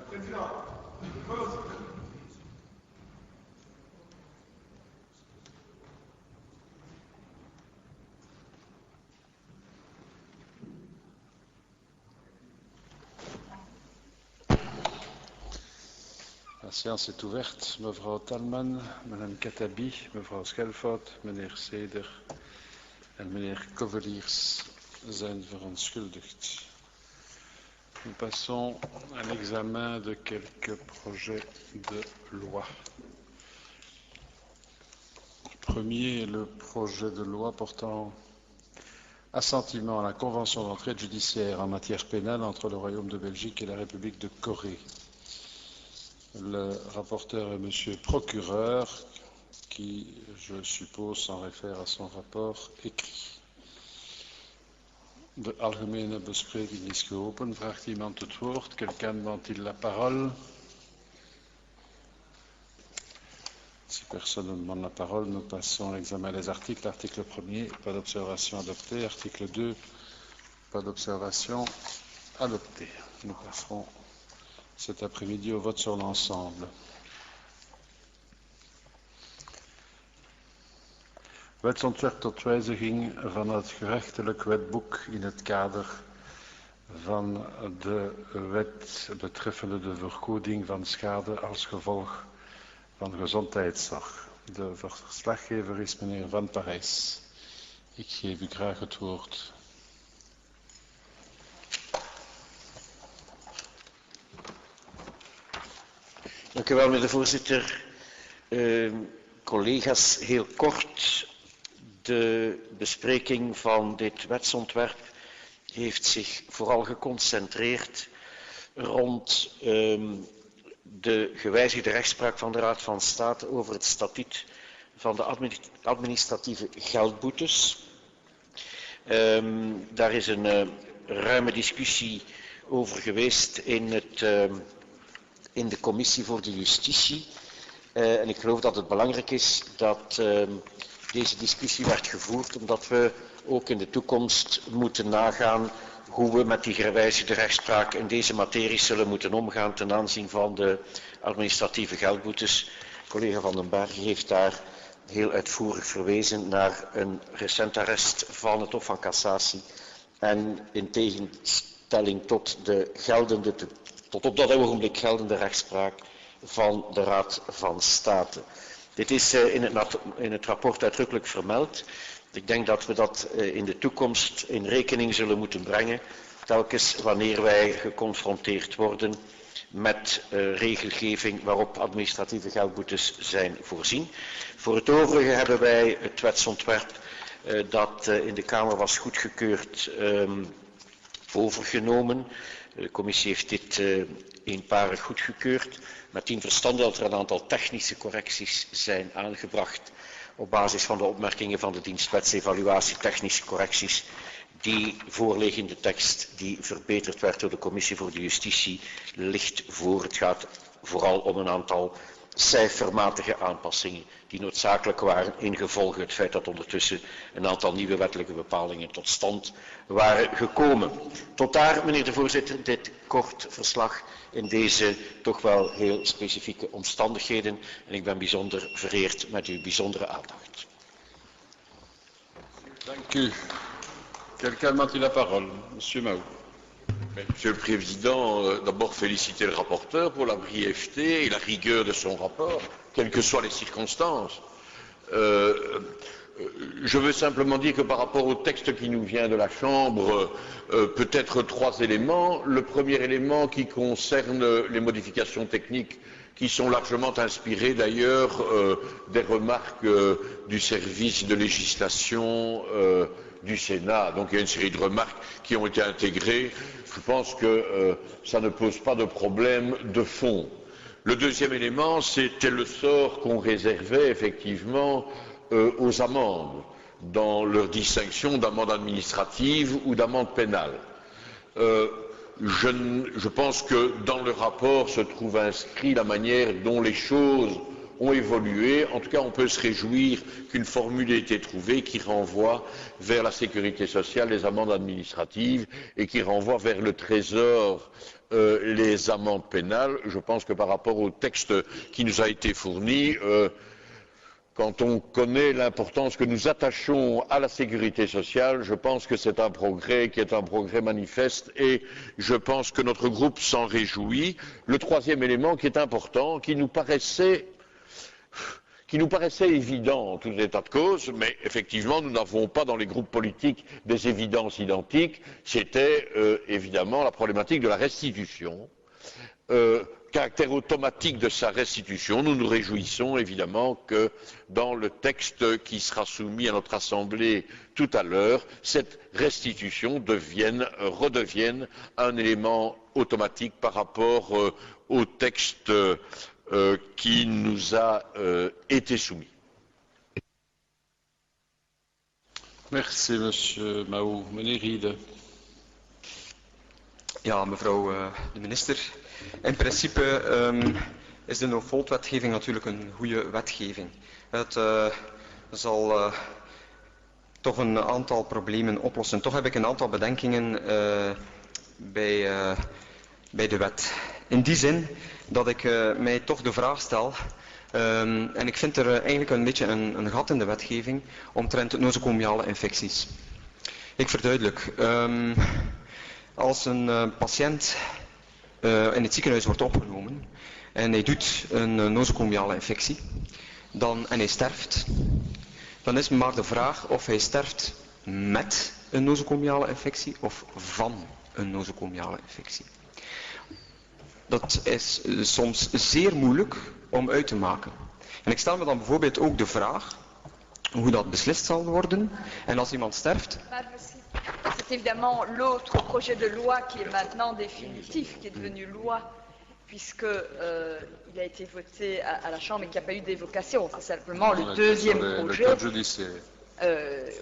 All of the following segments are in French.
La séance est ouverte. Mevrouw Talman, madame Katabi, mevrouw Schelfout, meneer Seder en meneer Koveliers zijn verontschuldigd. Nous passons à l'examen de quelques projets de loi. Le premier est le projet de loi portant assentiment à la convention d'entraide judiciaire en matière pénale entre le Royaume de Belgique et la République de Corée. Le rapporteur est Monsieur Procureur, qui, je suppose, s'en réfère à son rapport écrit. De algemene bespreking is geopend. Vraagt iemand het woord? Quelqu'un demande-t-il la parole? Si personne ne demande la parole, nous passons à l'examen des articles. Article 1er, pas d'observation adoptée. Article 2, pas d'observation adoptée. Nous passerons cet après-midi au vote sur l'ensemble. Wetsontwerp tot wijziging van het gerechtelijk wetboek in het kader van de wet betreffende de vergoeding van schade als gevolg van gezondheidszorg. De verslaggever is meneer Van Parijs. Ik geef u graag het woord. Dank u wel, meneer de voorzitter. Collega's, heel kort. De bespreking van dit wetsontwerp heeft zich vooral geconcentreerd rond de gewijzigde rechtspraak van de Raad van State over het statuut van de administratieve geldboetes. Daar is een ruime discussie over geweest in de Commissie voor de Justitie. En ik geloof dat het belangrijk is dat deze discussie werd gevoerd, omdat we ook in de toekomst moeten nagaan hoe we met die gewijzigde rechtspraak in deze materie zullen moeten omgaan ten aanzien van de administratieve geldboetes. Collega Van den Berg heeft daar heel uitvoerig verwezen naar een recent arrest van het Hof van Cassatie en in tegenstelling tot de tot op dat ogenblik geldende rechtspraak van de Raad van State. Dit is in het rapport uitdrukkelijk vermeld. Ik denk dat we dat in de toekomst in rekening zullen moeten brengen, telkens wanneer wij geconfronteerd worden met regelgeving waarop administratieve geldboetes zijn voorzien. Voor het overige hebben wij het wetsontwerp dat in de Kamer was goedgekeurd overgenomen. De commissie heeft dit eenparig goedgekeurd, met dien verstande dat er een aantal technische correcties zijn aangebracht op basis van de opmerkingen van de dienst wetsevaluatie, technische correcties die voorliggende tekst die verbeterd werd door de Commissie voor de Justitie ligt voor. Het gaat vooral om een aantal cijfermatige aanpassingen die noodzakelijk waren ingevolge het feit dat ondertussen een aantal nieuwe wettelijke bepalingen tot stand waren gekomen. Tot daar, meneer de voorzitter, dit kort verslag in deze toch wel heel specifieke omstandigheden. En ik ben bijzonder vereerd met uw bijzondere aandacht. Dank u. Quelqu'un demande la parole? Monsieur Mahou. Monsieur le Président, d'abord féliciter le rapporteur pour la brièveté et la rigueur de son rapport, quelles que soient les circonstances. Je veux simplement dire que par rapport au texte qui nous vient de la Chambre, peut-être trois éléments. Le premier élément qui concerne les modifications techniques qui sont largement inspirées d'ailleurs des remarques du service de législation du Sénat. Donc il y a une série de remarques qui ont été intégrées. Je pense que ça ne pose pas de problème de fond. Le deuxième élément, c'était le sort qu'on réservait effectivement aux amendes, dans leur distinction d'amende administrative ou d'amende pénale. Je pense que dans le rapport se trouve inscrit la manière dont les choses ont évolué. En tout cas, on peut se réjouir qu'une formule ait été trouvée qui renvoie vers la sécurité sociale les amendes administratives et qui renvoie vers le Trésor les amendes pénales. Je pense que par rapport au texte qui nous a été fourni, quand on connaît l'importance que nous attachons à la sécurité sociale, je pense que c'est un progrès qui est un progrès manifeste et je pense que notre groupe s'en réjouit. Le troisième élément qui est important, qui nous paraissait évident en tout état de cause, mais effectivement nous n'avons pas dans les groupes politiques des évidences identiques, c'était évidemment la problématique de la restitution. Caractère automatique de sa restitution, nous nous réjouissons évidemment que dans le texte qui sera soumis à notre Assemblée tout à l'heure, cette restitution redevienne un élément automatique par rapport au texte qui nous a été soumis. Merci, monsieur Mao. Meneer Riede. Ja, mevrouw de minister. In principe is de no-fault-wetgeving natuurlijk een goede wetgeving. Het zal toch een aantal problemen oplossen. Toch heb ik een aantal bedenkingen bij de wet. In die zin dat ik mij toch de vraag stel, en ik vind er eigenlijk een beetje een gat in de wetgeving omtrent nosocomiale infecties. Ik verduidelijk. Als een patiënt in het ziekenhuis wordt opgenomen en hij doet een nosocomiale infectie en hij sterft, dan is maar de vraag of hij sterft met een nosocomiale infectie of van een nosocomiale infectie. Dat is soms zeer moeilijk om uit te maken. En ik stel me dan bijvoorbeeld ook de vraag hoe dat beslist zal worden en als iemand sterft. C'est évidemment l'autre projet de loi qui est maintenant définitif, qui est devenu loi, puisqu'il a été voté à la Chambre et qu'il n'y a pas eu d'évocation. C'est simplement le deuxième projet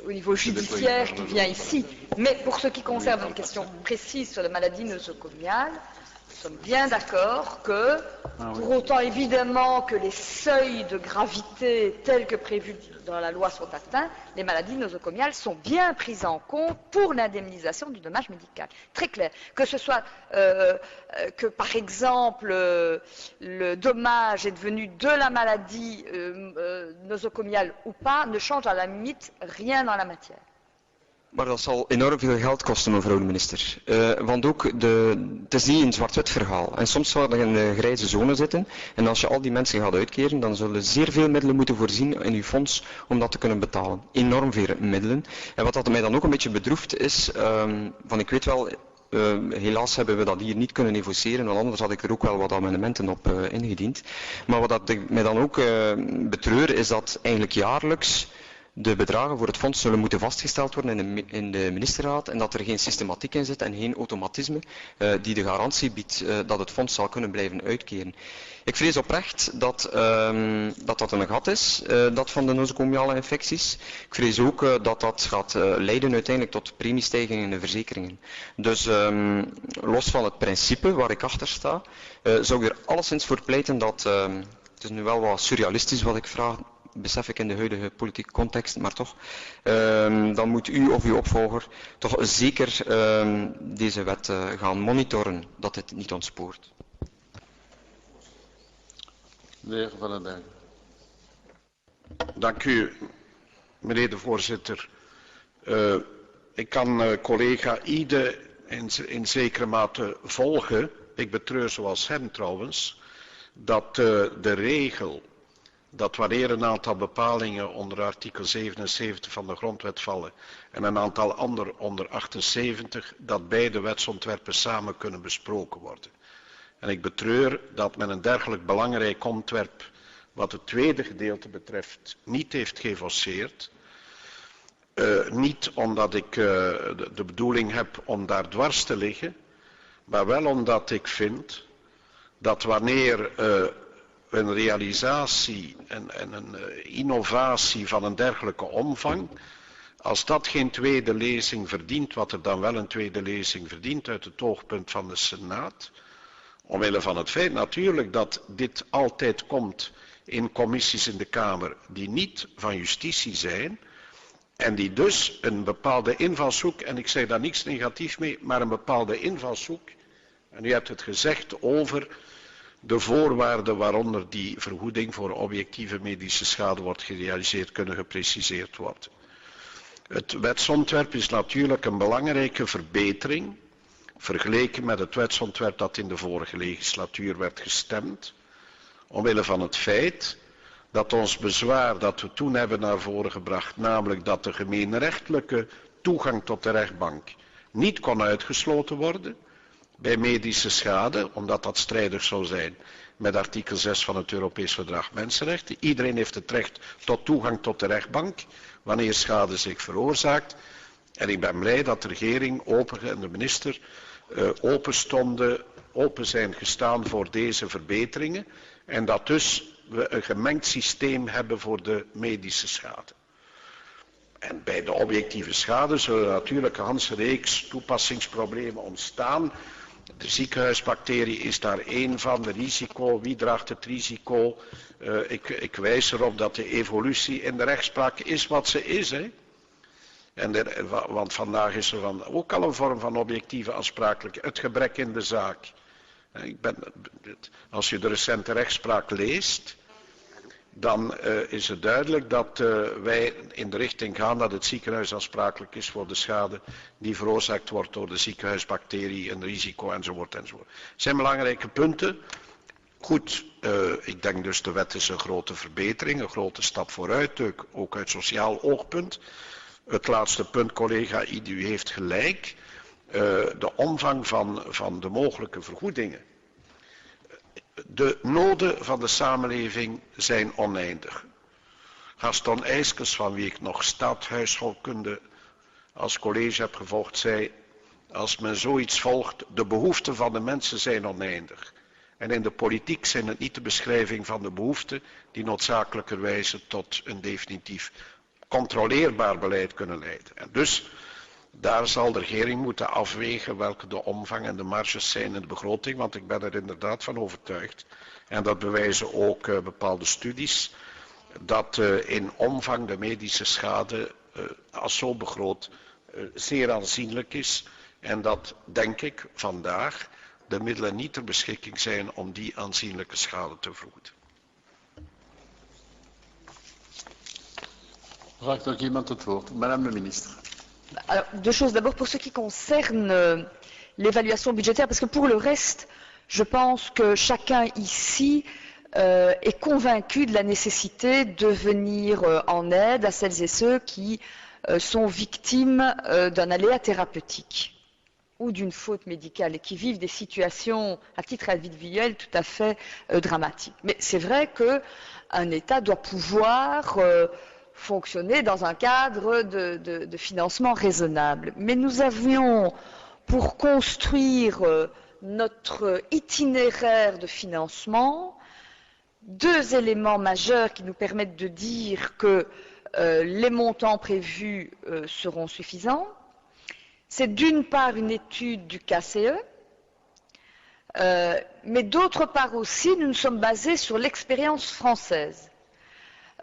au niveau judiciaire qui vient ici. Mais pour ce qui concerne une question précise sur les maladies nosocomiales, nous sommes bien d'accord que, pour autant évidemment que les seuils de gravité tels que prévus dans la loi sont atteints, les maladies nosocomiales sont bien prises en compte pour l'indemnisation du dommage médical. Très clair. Que ce soit que par exemple le dommage est devenu de la maladie nosocomiale ou pas, ne change à la limite rien dans la matière. Maar dat zal enorm veel geld kosten, mevrouw de minister. Want ook het is niet een zwart-wit verhaal. En soms zal er in de grijze zone zitten. En als je al die mensen gaat uitkeren, dan zullen zeer veel middelen moeten voorzien in uw fonds om dat te kunnen betalen. Enorm veel middelen. En wat dat mij dan ook een beetje bedroeft is, ik weet wel, helaas hebben we dat hier niet kunnen negociëren, want anders had ik er ook wel wat amendementen op ingediend. Maar wat dat mij dan ook betreur is dat eigenlijk jaarlijks de bedragen voor het fonds zullen moeten vastgesteld worden in de ministerraad en dat er geen systematiek in zit en geen automatisme die de garantie biedt dat het fonds zal kunnen blijven uitkeren. Ik vrees oprecht dat dat een gat is, dat van de nosocomiale infecties. Ik vrees ook dat dat gaat leiden uiteindelijk tot premiestijgingen in de verzekeringen. Dus los van het principe waar ik achter sta, zou ik er alleszins voor pleiten dat, het is nu wel wat surrealistisch wat ik vraag, besef ik in de huidige politieke context, maar toch, dan moet u of uw opvolger toch zeker deze wet gaan monitoren, dat het niet ontspoort. De heer Van den Berg. Dank u, meneer de voorzitter. Ik kan collega Ide in zekere mate volgen. Ik betreur zoals hem trouwens, dat de regel dat wanneer een aantal bepalingen onder artikel 77 van de grondwet vallen en een aantal andere onder 78, dat beide wetsontwerpen samen kunnen besproken worden. En ik betreur dat men een dergelijk belangrijk ontwerp, wat het tweede gedeelte betreft, niet heeft geëvoceerd. Niet omdat ik de bedoeling heb om daar dwars te liggen, maar wel omdat ik vind dat wanneer een realisatie en een innovatie van een dergelijke omvang, als dat geen tweede lezing verdient, wat er dan wel een tweede lezing verdient uit het oogpunt van de Senaat, omwille van het feit natuurlijk dat dit altijd komt in commissies in de Kamer die niet van justitie zijn en die dus een bepaalde invalshoek, en ik zeg daar niks negatief mee, maar een bepaalde invalshoek, en u hebt het gezegd over de voorwaarden waaronder die vergoeding voor objectieve medische schade wordt gerealiseerd, kunnen gepreciseerd worden. Het wetsontwerp is natuurlijk een belangrijke verbetering, vergeleken met het wetsontwerp dat in de vorige legislatuur werd gestemd, omwille van het feit dat ons bezwaar dat we toen hebben naar voren gebracht, namelijk dat de gemeenrechtelijke toegang tot de rechtbank niet kon uitgesloten worden bij medische schade, omdat dat strijdig zou zijn met artikel 6 van het Europees Verdrag Mensenrechten. Iedereen heeft het recht tot toegang tot de rechtbank wanneer schade zich veroorzaakt. En ik ben blij dat de regering en de minister open zijn gestaan voor deze verbeteringen en dat dus we een gemengd systeem hebben voor de medische schade. En bij de objectieve schade zullen natuurlijk een hele reeks toepassingsproblemen ontstaan. De ziekenhuisbacterie is daar één van, de risico, wie draagt het risico? Ik wijs erop dat de evolutie in de rechtspraak is wat ze is. Hè? Want vandaag is er ook al een vorm van objectieve aansprakelijkheid, het gebrek in de zaak. Als je de recente rechtspraak leest, dan is het duidelijk dat wij in de richting gaan dat het ziekenhuis aansprakelijk is voor de schade die veroorzaakt wordt door de ziekenhuisbacterie, een risico enzovoort enzovoort. Dat zijn belangrijke punten. Goed, ik denk dus de wet is een grote verbetering, een grote stap vooruit, ook uit sociaal oogpunt. Het laatste punt, collega Idi, u heeft gelijk. De omvang van de mogelijke vergoedingen. De noden van de samenleving zijn oneindig. Gaston Eyskens, van wie ik nog staathuishoudkunde als college heb gevolgd, zei: als men zoiets volgt, de behoeften van de mensen zijn oneindig. En in de politiek zijn het niet de beschrijving van de behoeften die noodzakelijkerwijze tot een definitief controleerbaar beleid kunnen leiden. En dus daar zal de regering moeten afwegen welke de omvang en de marges zijn in de begroting, want ik ben er inderdaad van overtuigd, en dat bewijzen ook bepaalde studies, dat in omvang de medische schade als zo begroot zeer aanzienlijk is en dat, denk ik, vandaag de middelen niet ter beschikking zijn om die aanzienlijke schade te vergoeden. Vraagt nog iemand het woord? Madame de ministre. Alors, deux choses. D'abord pour ce qui concerne l'évaluation budgétaire, parce que pour le reste, je pense que chacun ici est convaincu de la nécessité de venir en aide à celles et ceux qui sont victimes d'un aléa thérapeutique ou d'une faute médicale et qui vivent des situations à titre individuel tout à fait dramatiques. Mais c'est vrai qu'un État doit pouvoir fonctionner dans un cadre de financement raisonnable. Mais nous avions, pour construire notre itinéraire de financement, deux éléments majeurs qui nous permettent de dire que les montants prévus seront suffisants. C'est d'une part une étude du KCE, mais d'autre part aussi, nous nous sommes basés sur l'expérience française.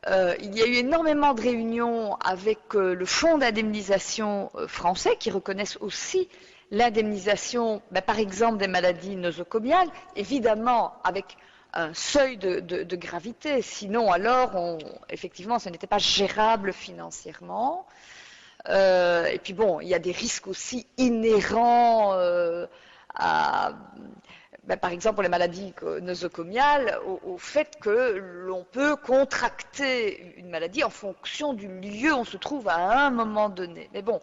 Il y a eu énormément de réunions avec le fonds d'indemnisation français qui reconnaissent aussi l'indemnisation, par exemple, des maladies nosocomiales, évidemment avec un seuil de gravité, sinon alors, effectivement, ce n'était pas gérable financièrement. Et puis bon, il y a des risques aussi inhérents à... par exemple pour les maladies nosocomiales, au fait que l'on peut contracter une maladie en fonction du lieu où on se trouve à un moment donné. Mais bon,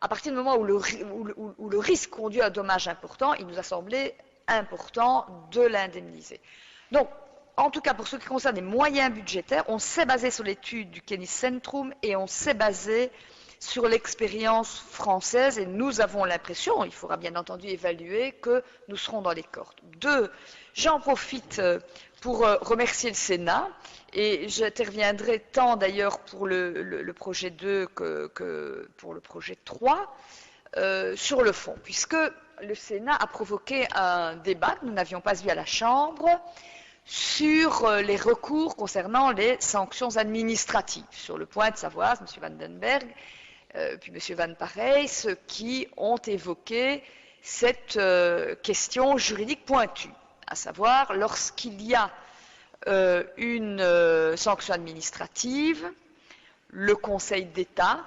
à partir du moment où le risque conduit à un dommage important, il nous a semblé important de l'indemniser. Donc, en tout cas, pour ce qui concerne les moyens budgétaires, on s'est basé sur l'étude du Kennis Centrum et on s'est basé sur l'expérience française et nous avons l'impression, il faudra bien entendu évaluer, que nous serons dans les cordes. Deux, j'en profite pour remercier le Sénat et j'interviendrai tant d'ailleurs pour le projet 2 que pour le projet 3 sur le fond, puisque le Sénat a provoqué un débat que nous n'avions pas eu à la Chambre sur les recours concernant les sanctions administratives, sur le point de savoir, M. Vandenberg, puis M. Van Parijs, qui ont évoqué cette question juridique pointue, à savoir lorsqu'il y a une sanction administrative, le Conseil d'État,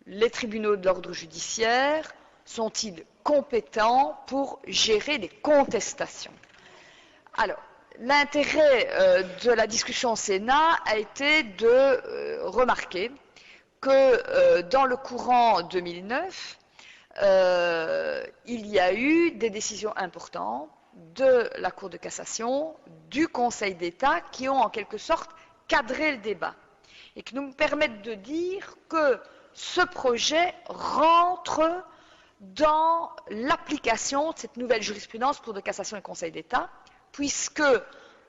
les tribunaux de l'ordre judiciaire sont-ils compétents pour gérer les contestations? Alors, l'intérêt de la discussion au Sénat a été de remarquer que dans le courant 2009, il y a eu des décisions importantes de la Cour de cassation, du Conseil d'État, qui ont en quelque sorte cadré le débat et qui nous permettent de dire que ce projet rentre dans l'application de cette nouvelle jurisprudence Cour de cassation et Conseil d'État, puisque,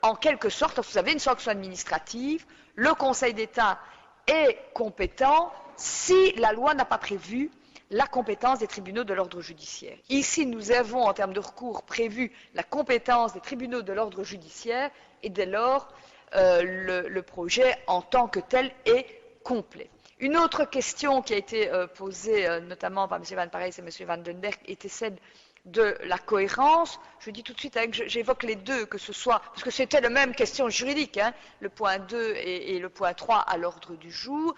en quelque sorte, lorsque vous avez une sanction administrative, le Conseil d'État est compétent si la loi n'a pas prévu la compétence des tribunaux de l'ordre judiciaire. Ici, nous avons, en termes de recours, prévu la compétence des tribunaux de l'ordre judiciaire, et dès lors, le projet en tant que tel est complet. Une autre question qui a été posée notamment par M. Van Parijs et M. Vandenberg était celle de la cohérence. Je dis tout de suite, j'évoque les deux, que ce soit, parce que c'était la même question juridique, hein, le point 2 et le point 3 à l'ordre du jour.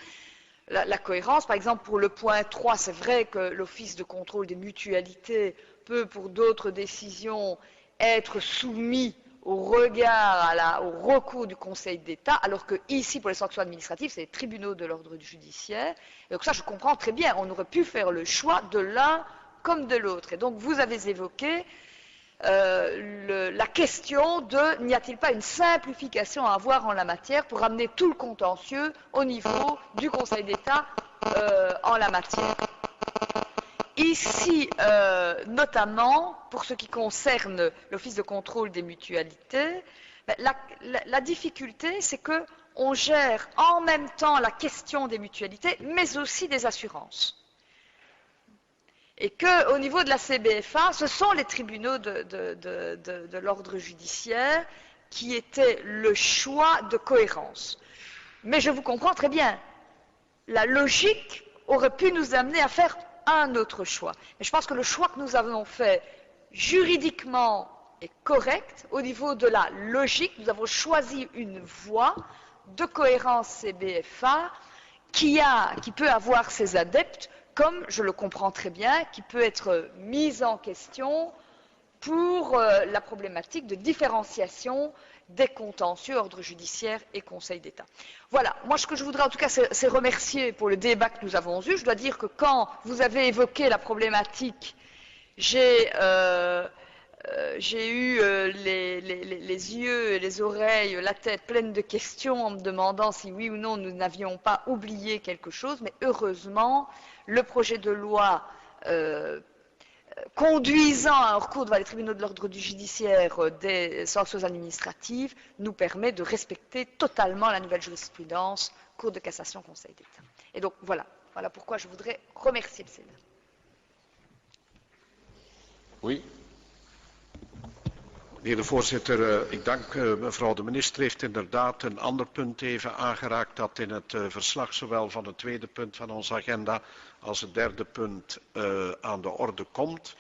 La cohérence, par exemple, pour le point 3, c'est vrai que l'Office de contrôle des mutualités peut, pour d'autres décisions, être soumis au regard, au recours du Conseil d'État, alors que ici, pour les sanctions administratives, c'est les tribunaux de l'ordre judiciaire. Et donc ça, je comprends très bien, on aurait pu faire le choix de l'un comme de l'autre. Et donc, vous avez évoqué la question de n'y a-t-il pas une simplification à avoir en la matière pour amener tout le contentieux au niveau du Conseil d'État en la matière. Ici, notamment, pour ce qui concerne l'Office de contrôle des mutualités, la difficulté, c'est qu'on gère en même temps la question des mutualités, mais aussi des assurances. Et qu'au niveau de la CBFA, ce sont les tribunaux de l'ordre judiciaire qui étaient le choix de cohérence. Mais je vous comprends très bien, la logique aurait pu nous amener à faire un autre choix. Mais je pense que le choix que nous avons fait juridiquement est correct. Au niveau de la logique, nous avons choisi une voie de cohérence CBFA qui peut avoir ses adeptes, comme je le comprends très bien, qui peut être mise en question pour la problématique de différenciation des contentieux, ordre judiciaire et Conseil d'État. Voilà, moi ce que je voudrais en tout cas, c'est remercier pour le débat que nous avons eu. Je dois dire que quand vous avez évoqué la problématique, j'ai eu les yeux, les oreilles, la tête pleine de questions en me demandant si oui ou non nous n'avions pas oublié quelque chose, mais heureusement, le projet de loi conduisant à un recours devant les tribunaux de l'ordre judiciaire des sanctions administratives nous permet de respecter totalement la nouvelle jurisprudence Cour de cassation, Conseil d'État. Et donc voilà pourquoi je voudrais remercier le Sénat. Oui. Meneer de voorzitter, ik dank mevrouw de minister. Heeft inderdaad een ander punt even aangeraakt dat in het verslag zowel van het tweede punt van onze agenda als het derde punt aan de orde komt.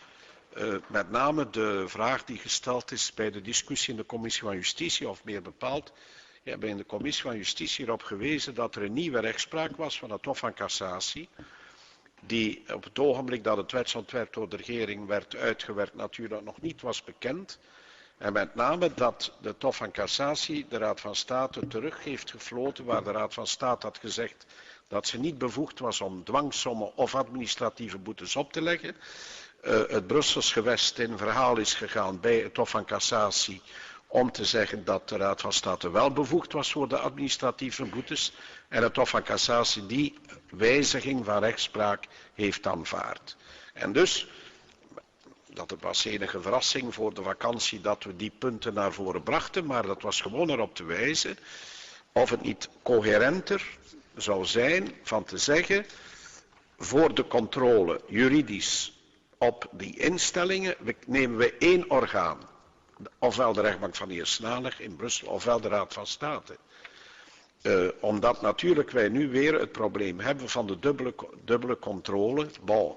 Met name de vraag die gesteld is bij de discussie in de commissie van Justitie, of meer bepaald, we hebben in de commissie van Justitie erop gewezen dat er een nieuwe rechtspraak was van het Hof van Cassatie, die op het ogenblik dat het wetsontwerp door de regering werd uitgewerkt natuurlijk nog niet was bekend. En met name dat de Hof van Cassatie de Raad van State terug heeft gefloten, waar de Raad van State had gezegd dat ze niet bevoegd was om dwangsommen of administratieve boetes op te leggen. Het Brussels gewest in verhaal is gegaan bij het Hof van Cassatie om te zeggen dat de Raad van State wel bevoegd was voor de administratieve boetes. En het Hof van Cassatie die wijziging van rechtspraak heeft aanvaard. En dus, dat was enige verrassing voor de vakantie dat we die punten naar voren brachten, maar dat was gewoon erop te wijzen of het niet coherenter zou zijn van te zeggen, voor de controle juridisch op die instellingen nemen we één orgaan. ofwel de rechtbank van Eerste in Brussel, ofwel de Raad van State. Omdat natuurlijk wij nu weer het probleem hebben van de dubbele controle. Bon,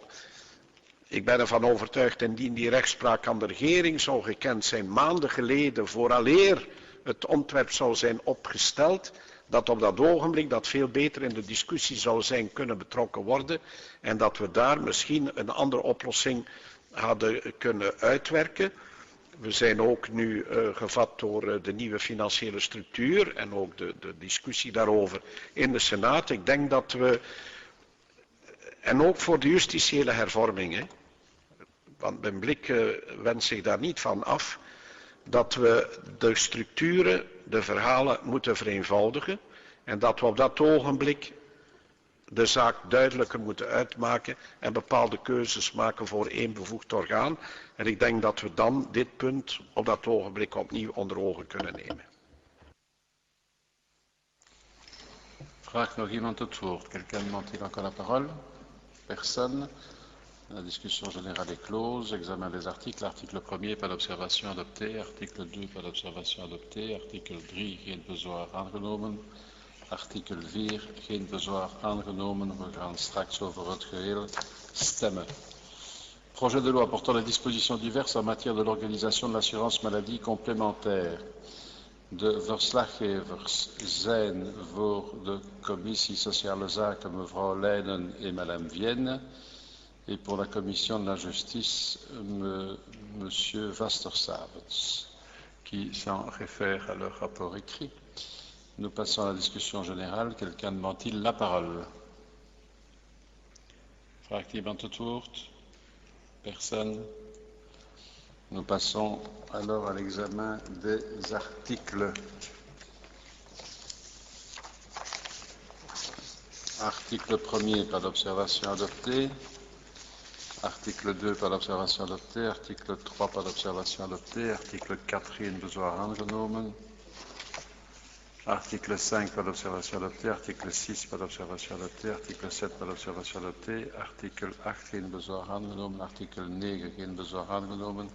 ik ben ervan overtuigd, indien die rechtspraak aan de regering zou gekend zijn maanden geleden, vooraleer het ontwerp zou zijn opgesteld, dat op dat ogenblik dat veel beter in de discussie zou zijn kunnen betrokken worden en dat we daar misschien een andere oplossing hadden kunnen uitwerken. We zijn ook nu gevat door de nieuwe financiële structuur en ook de discussie daarover in de Senaat. Ik denk dat we, en ook voor de justitiële hervormingen, want mijn blik wendt zich daar niet van af, dat we de structuren, de verhalen moeten vereenvoudigen en dat we op dat ogenblik de zaak duidelijker moeten uitmaken en bepaalde keuzes maken voor één bevoegd orgaan. En ik denk dat we dan dit punt op dat ogenblik opnieuw onder ogen kunnen nemen. Vraagt nog iemand het woord? Quelqu'un demande-t-il encore la parole? Personne. La discussion générale est close. Examen des articles. Article 1er, pas d'observation adopté. Article 2, pas d'observation adopté. Article 3, geen bezwaar aangenomen. Artikel 4, geen bezwaar aangenomen. We gaan straks over het geheel stemmen. Projet de loi portant les dispositions diverses en matière de l'organisation de l'assurance maladie complémentaire. De verslaggevers zijn voor de Commissie Sociale Zaken mevrouw Leijnen en madame Vienne. Et pour la Commission de la Justice, monsieur Vastersavets, qui s'en réfère à leur rapport écrit. Nous passons à la discussion générale. Quelqu'un demande-t-il la parole? Vraagt iemand het woord? Personne? Nous passons alors à l'examen des articles. Article 1er, pas d'observation adoptée. Article 2, pas d'observation adoptée. Article 3, pas d'observation adoptée. Article 4, geen bezwaar aangenomen. Article 5, pas d'observation adoptée. Article 6, pas d'observation adoptée. Article 7, pas d'observation adoptée. Article 8, geen bezwaar aangenomen. Article 9, geen bezwaar aangenomen.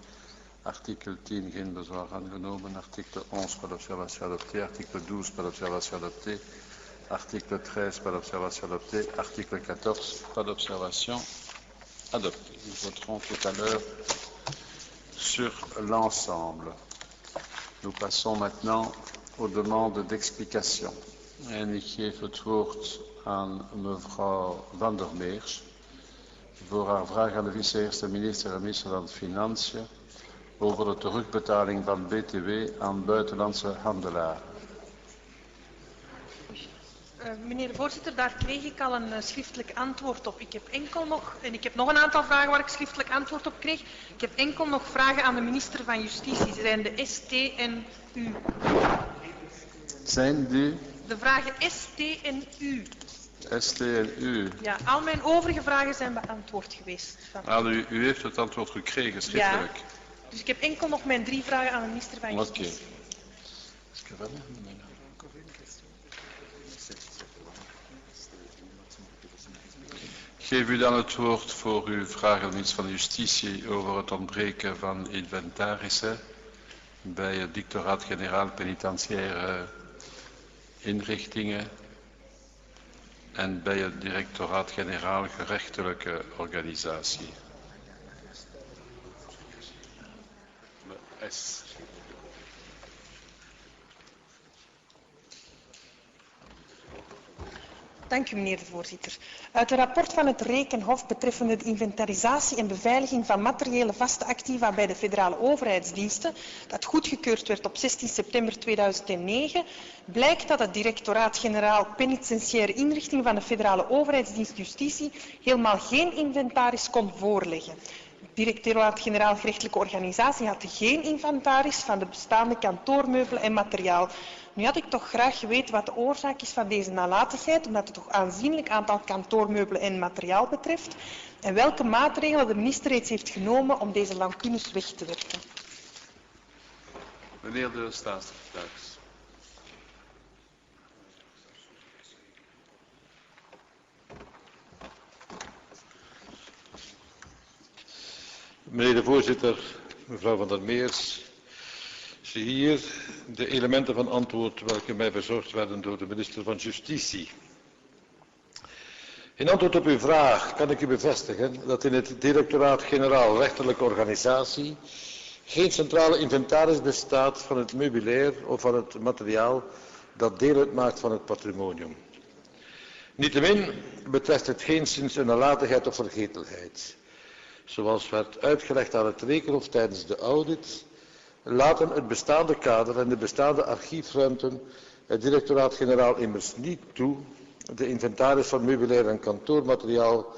Article 10, geen bezwaar aangenomen. Article 11, pas d'observation adoptée. Article 12, pas d'observation adoptée. Article 13, pas d'observation adoptée. Article 14, pas d'observation adoptée. Nous voterons tout à l'heure sur l'ensemble. Nous passons maintenant aux demandes d'explication. En ik geef het woord aan mevrouw Van der Meers voor haar vraag aan de vice-eerste minister en minister van Financiën over de terugbetaling van BTW aan buitenlandse handelaren. Meneer de voorzitter, daar kreeg ik al een schriftelijk antwoord op. Ik heb enkel nog, en ik heb nog een aantal vragen waar ik schriftelijk antwoord op kreeg. Ik heb enkel nog vragen aan de minister van Justitie. Ze zijn de ST en U. Zijn die? De vragen ST en U. ST en U. Ja, al mijn overige vragen zijn beantwoord geweest. U heeft het antwoord gekregen, schriftelijk. Ja, dus ik heb enkel nog mijn 3 vragen aan de minister van Justitie. Oké. Ik geef u dan het woord voor uw vraag aan de minister van Justitie over het ontbreken van inventarissen bij het Directoraat-Generaal Penitentiaire Inrichtingen en bij het Directoraat-Generaal Gerechtelijke Organisatie. S. Dank u, meneer de voorzitter. Uit een rapport van het Rekenhof betreffende de inventarisatie en beveiliging van materiële vaste activa bij de federale overheidsdiensten, dat goedgekeurd werd op 16 september 2009, blijkt dat het Directoraat-Generaal Penitentiaire Inrichting van de federale overheidsdienst Justitie helemaal geen inventaris kon voorleggen. Het Directoraat-Generaal Gerechtelijke Organisatie had geen inventaris van de bestaande kantoormeubelen en materiaal. Nu had ik toch graag geweten wat de oorzaak is van deze nalatigheid, omdat het toch aanzienlijk aantal kantoormeubelen en materiaal betreft, en welke maatregelen de minister reeds heeft genomen om deze lacunes weg te werken. Meneer de staatssecretaris. Meneer de voorzitter, mevrouw Van der Meers, Zie hier de elementen van antwoord welke mij bezorgd werden door de minister van Justitie. In antwoord op uw vraag kan ik u bevestigen dat in het Directoraat-Generaal Rechterlijke Organisatie geen centrale inventaris bestaat van het meubilair of van het materiaal dat deel uitmaakt van het patrimonium. Niettemin betreft het geenszins een nalatigheid of vergetelheid. Zoals werd uitgelegd aan het Rekenhof tijdens de audit, laten het bestaande kader en de bestaande archiefruimten het Directoraat-Generaal immers niet toe de inventaris van meubilair en kantoormateriaal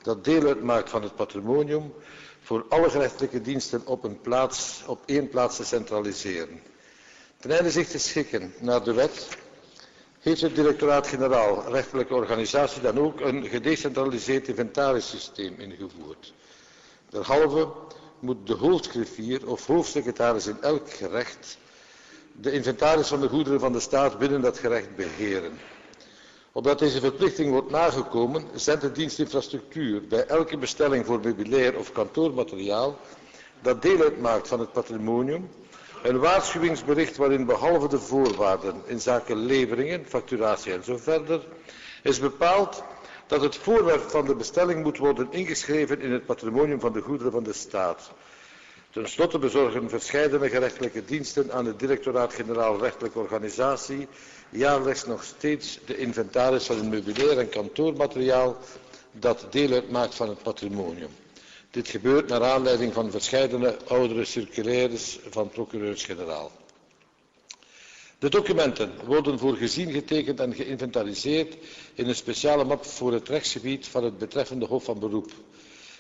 dat deel uitmaakt van het patrimonium voor alle gerechtelijke diensten op één plaats te centraliseren. Ten einde zich te schikken naar de wet, heeft het Directoraat-Generaal Rechterlijke Organisatie dan ook een gedecentraliseerd inventarissysteem ingevoerd. Derhalve moet de hoofdgriffier of hoofdsecretaris in elk gerecht de inventaris van de goederen van de staat binnen dat gerecht beheren. Opdat deze verplichting wordt nagekomen, zendt de dienst infrastructuur bij elke bestelling voor meubilair of kantoormateriaal dat deel uitmaakt van het patrimonium een waarschuwingsbericht waarin behalve de voorwaarden inzake leveringen, facturatie en zo verder is bepaald dat het voorwerp van de bestelling moet worden ingeschreven in het patrimonium van de goederen van de staat. Ten slotte bezorgen verscheidene gerechtelijke diensten aan het Directoraat-Generaal Rechterlijke Organisatie jaarlijks nog steeds de inventaris van het meubilair en kantoormateriaal dat deel uitmaakt van het patrimonium. Dit gebeurt naar aanleiding van verscheidene oudere circulaires van procureurs-generaal. De documenten worden voor gezien getekend en geïnventariseerd in een speciale map voor het rechtsgebied van het betreffende Hof van Beroep.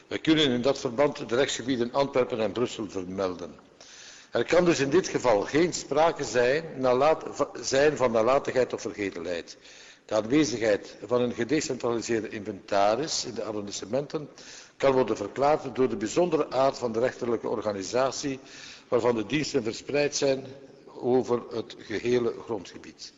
Wij kunnen in dat verband de rechtsgebieden Antwerpen en Brussel vermelden. Er kan dus in dit geval geen sprake zijn van nalatigheid of vergetelheid. De aanwezigheid van een gedecentraliseerde inventaris in de arrondissementen kan worden verklaard door de bijzondere aard van de rechterlijke organisatie waarvan de diensten verspreid zijn over het gehele grondgebied.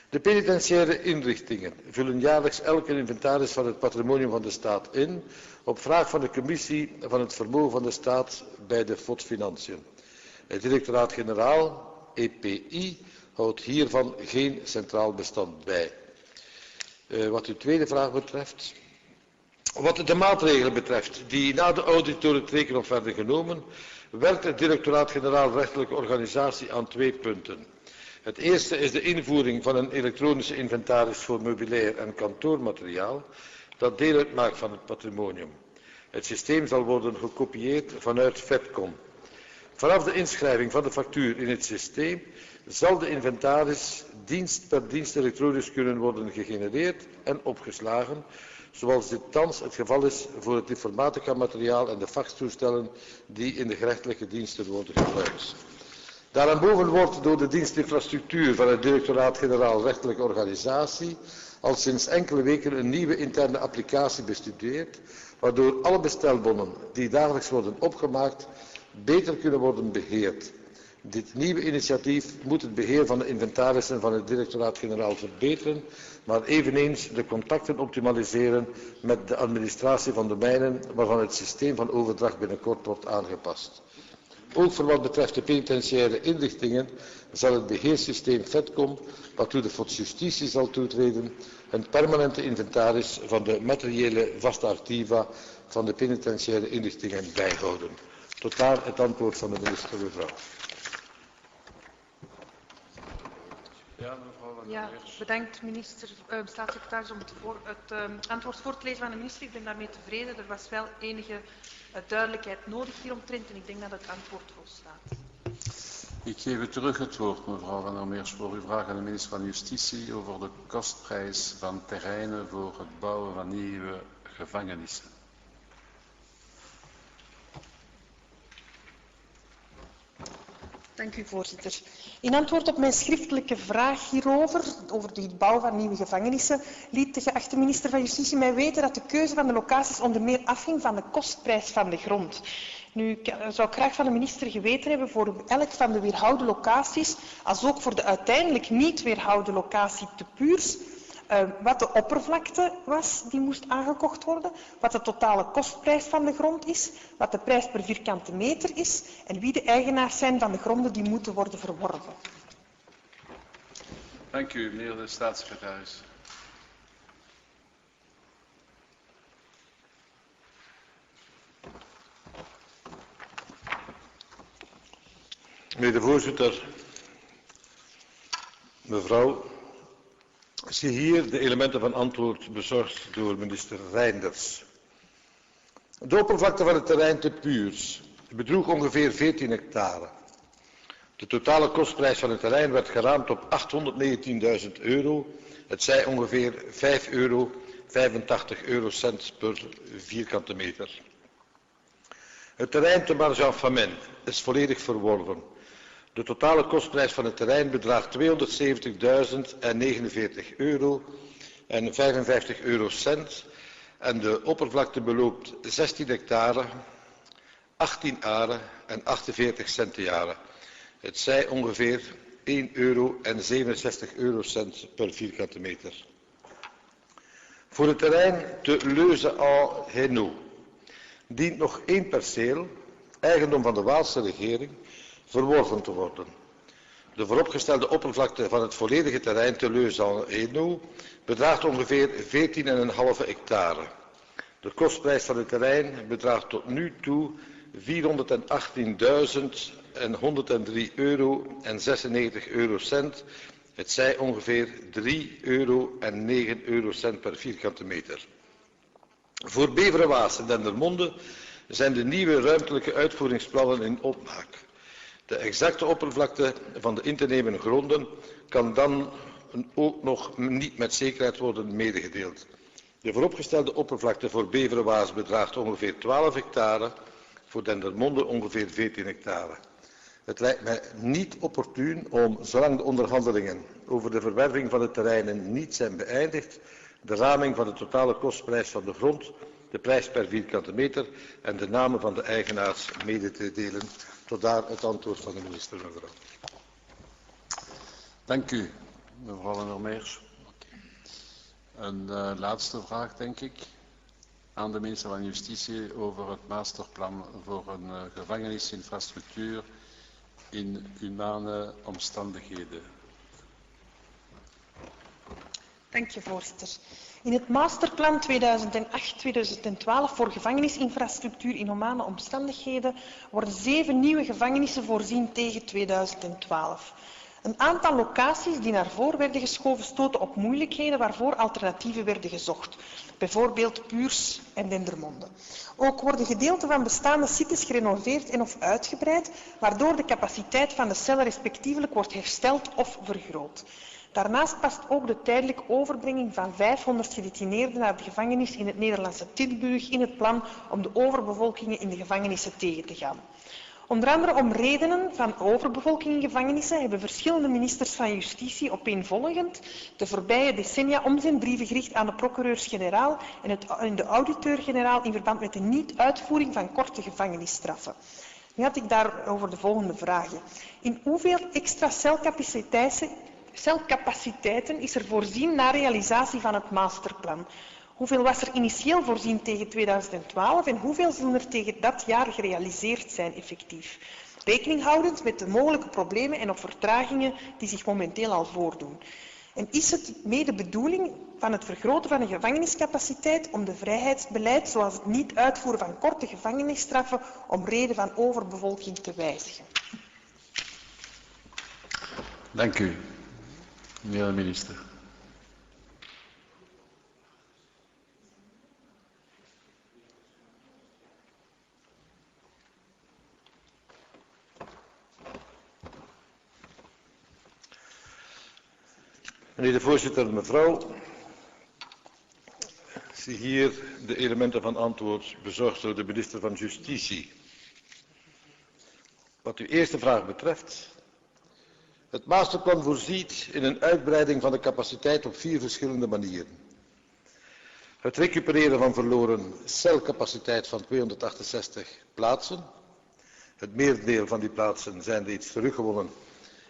De penitentiaire inrichtingen vullen jaarlijks elke inventaris van het patrimonium van de staat in op vraag van de commissie van het vermogen van de staat bij de FOD Financiën. Het Directoraat-Generaal, EPI, houdt hiervan geen centraal bestand bij. Wat uw tweede vraag betreft. Wat de maatregelen betreft die na de audit door het Rekenhof werden genomen, werkt het Directoraat-Generaal Rechterlijke Organisatie aan 2 punten. Het eerste is de invoering van een elektronische inventaris voor meubilair en kantoormateriaal dat deel uitmaakt van het patrimonium. Het systeem zal worden gekopieerd vanuit FedCom. Vanaf de inschrijving van de factuur in het systeem zal de inventaris dienst per dienst elektronisch kunnen worden gegenereerd en opgeslagen, zoals dit thans het geval is voor het informatica-materiaal en de faxtoestellen die in de gerechtelijke diensten worden gebruikt. Daarboven wordt door de dienstinfrastructuur van het Directoraat-Generaal Rechterlijke Organisatie al sinds enkele weken een nieuwe interne applicatie bestudeerd, waardoor alle bestelbonnen die dagelijks worden opgemaakt beter kunnen worden beheerd. Dit nieuwe initiatief moet het beheer van de inventarissen van het Directoraat-Generaal verbeteren, maar eveneens de contacten optimaliseren met de administratie van domeinen waarvan het systeem van overdracht binnenkort wordt aangepast. Ook voor wat betreft de penitentiaire inrichtingen zal het beheersysteem FedCom, waartoe de FOD Justitie zal toetreden, een permanente inventaris van de materiële vaste activa van de penitentiaire inrichtingen bijhouden. Tot daar het antwoord van de minister, mevrouw. Ja, bedankt staatssecretaris om het antwoord voor te lezen van de minister. Ik ben daarmee tevreden. Er was wel enige duidelijkheid nodig hieromtrent en ik denk dat het antwoord volstaat. Ik geef u terug het woord, mevrouw Van der Meers, voor uw vraag aan de minister van Justitie over de kostprijs van terreinen voor het bouwen van nieuwe gevangenissen. Dank u, voorzitter. In antwoord op mijn schriftelijke vraag hierover, over de bouw van nieuwe gevangenissen, liet de geachte minister van Justitie mij weten dat de keuze van de locaties onder meer afhing van de kostprijs van de grond. Nu zou ik graag van de minister geweten hebben voor elk van de weerhouden locaties, als ook voor de uiteindelijk niet weerhouden locatie te Puurs, wat de oppervlakte was die moest aangekocht worden, wat de totale kostprijs van de grond is, wat de prijs per vierkante meter is en wie de eigenaars zijn van de gronden die moeten worden verworven. Dank u, meneer de staatssecretaris. Meneer de voorzitter, mevrouw, zie hier de elementen van antwoord bezorgd door minister Reinders. De oppervlakte van het terrein te Puurs bedroeg ongeveer 14 hectare. De totale kostprijs van het terrein werd geraamd op €819.000. Het zij ongeveer €5,85 per vierkante meter. Het terrein te Marjan-Famenne is volledig verworven. De totale kostprijs van het terrein bedraagt €270.049 en 55 eurocent en de oppervlakte beloopt 16 hectare, 18 aren en 48 centenjaren. Het zij ongeveer €1 en 67 eurocent per vierkante meter. Voor het terrein te Leuze-en-Hainaut dient nog 1 perceel, eigendom van de Waalse regering, verworven te worden. De vooropgestelde oppervlakte van het volledige terrein te Leuze-en-Hainaut bedraagt ongeveer 14,5 hectare. De kostprijs van het terrein bedraagt tot nu toe €418.103 en 96 eurocent. Het zij ongeveer €3 en 9 eurocent per vierkante meter. Voor Beverwaas en Dendermonde zijn de nieuwe ruimtelijke uitvoeringsplannen in opmaak. De exacte oppervlakte van de in te nemen gronden kan dan ook nog niet met zekerheid worden medegedeeld. De vooropgestelde oppervlakte voor Beverwaas bedraagt ongeveer 12 hectare, voor Dendermonde ongeveer 14 hectare. Het lijkt mij niet opportun om, zolang de onderhandelingen over de verwerving van de terreinen niet zijn beëindigd, de raming van de totale kostprijs van de grond, de prijs per vierkante meter en de namen van de eigenaars mede te delen. Tot daar het antwoord van de minister, mevrouw. Dank u, mevrouw Van der Meers. Een laatste vraag, denk ik, aan de minister van Justitie over het masterplan voor een gevangenisinfrastructuur in humane omstandigheden. Dank u, voorzitter. In het masterplan 2008-2012 voor gevangenisinfrastructuur in humane omstandigheden worden 7 nieuwe gevangenissen voorzien tegen 2012. Een aantal locaties die naar voren werden geschoven stoten op moeilijkheden waarvoor alternatieven werden gezocht. Bijvoorbeeld Puurs en Dendermonde. Ook worden gedeelten van bestaande sites gerenoveerd en of uitgebreid, waardoor de capaciteit van de cellen respectievelijk wordt hersteld of vergroot. Daarnaast past ook de tijdelijke overbrenging van 500 gedetineerden naar de gevangenis in het Nederlandse Tilburg in het plan om de overbevolkingen in de gevangenissen tegen te gaan. Onder andere om redenen van overbevolking in gevangenissen hebben verschillende ministers van Justitie opeenvolgend de voorbije decennia omzendbrieven gericht aan de procureurs-generaal en de auditeur-generaal in verband met de niet-uitvoering van korte gevangenisstraffen. Nu had ik daarover de volgende vragen. In hoeveel extra celcapaciteiten is er voorzien na realisatie van het masterplan? Hoeveel was er initieel voorzien tegen 2012 en hoeveel zullen er tegen dat jaar gerealiseerd zijn effectief? Rekening houdend met de mogelijke problemen en of vertragingen die zich momenteel al voordoen. En is het mede bedoeling van het vergroten van de gevangeniscapaciteit om de vrijheidsbeleid, zoals het niet uitvoeren van korte gevangenisstraffen, om reden van overbevolking te wijzigen? Dank u, meneer de minister. Meneer de voorzitter, mevrouw, zie hier de elementen van antwoord bezorgd door de minister van Justitie. Wat uw eerste vraag betreft, het masterplan voorziet in een uitbreiding van de capaciteit op 4 verschillende manieren. Het recupereren van verloren celcapaciteit van 268 plaatsen. Het merendeel van die plaatsen zijn reeds teruggewonnen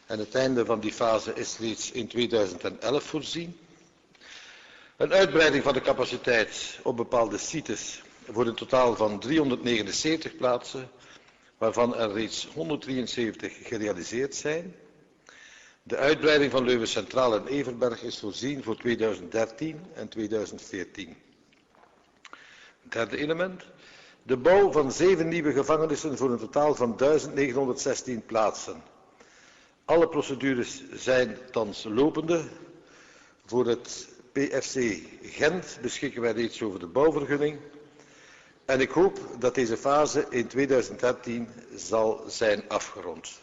en het einde van die fase is reeds in 2011 voorzien. Een uitbreiding van de capaciteit op bepaalde sites voor een totaal van 379 plaatsen, waarvan er reeds 173 gerealiseerd zijn. De uitbreiding van Leuven Centraal en Everberg is voorzien voor 2013 en 2014. Derde element. De bouw van 7 nieuwe gevangenissen voor een totaal van 1916 plaatsen. Alle procedures zijn thans lopende. Voor het PFC Gent beschikken wij reeds over de bouwvergunning. En ik hoop dat deze fase in 2013 zal zijn afgerond.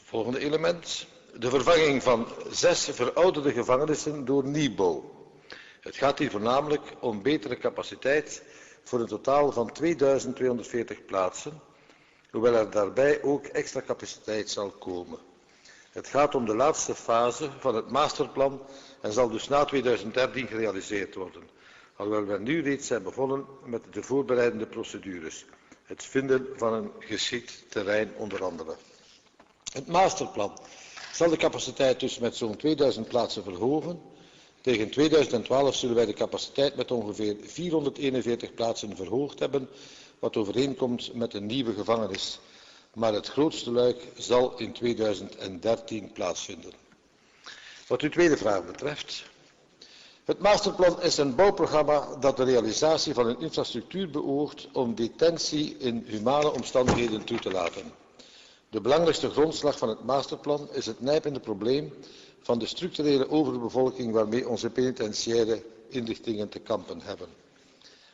Volgende element. De vervanging van 6 verouderde gevangenissen door nieuwbouw. Het gaat hier voornamelijk om betere capaciteit voor een totaal van 2240 plaatsen, hoewel er daarbij ook extra capaciteit zal komen. Het gaat om de laatste fase van het masterplan en zal dus na 2013 gerealiseerd worden, alhoewel we nu reeds zijn begonnen met de voorbereidende procedures, het vinden van een geschikt terrein onder andere. Het masterplan zal de capaciteit dus met zo'n 2000 plaatsen verhogen. Tegen 2012 zullen wij de capaciteit met ongeveer 441 plaatsen verhoogd hebben, wat overeenkomt met een nieuwe gevangenis. Maar het grootste luik zal in 2013 plaatsvinden. Wat uw tweede vraag betreft. Het masterplan is een bouwprogramma dat de realisatie van een infrastructuur beoogt om detentie in humane omstandigheden toe te laten. De belangrijkste grondslag van het masterplan is het nijpende probleem van de structurele overbevolking waarmee onze penitentiaire inrichtingen te kampen hebben.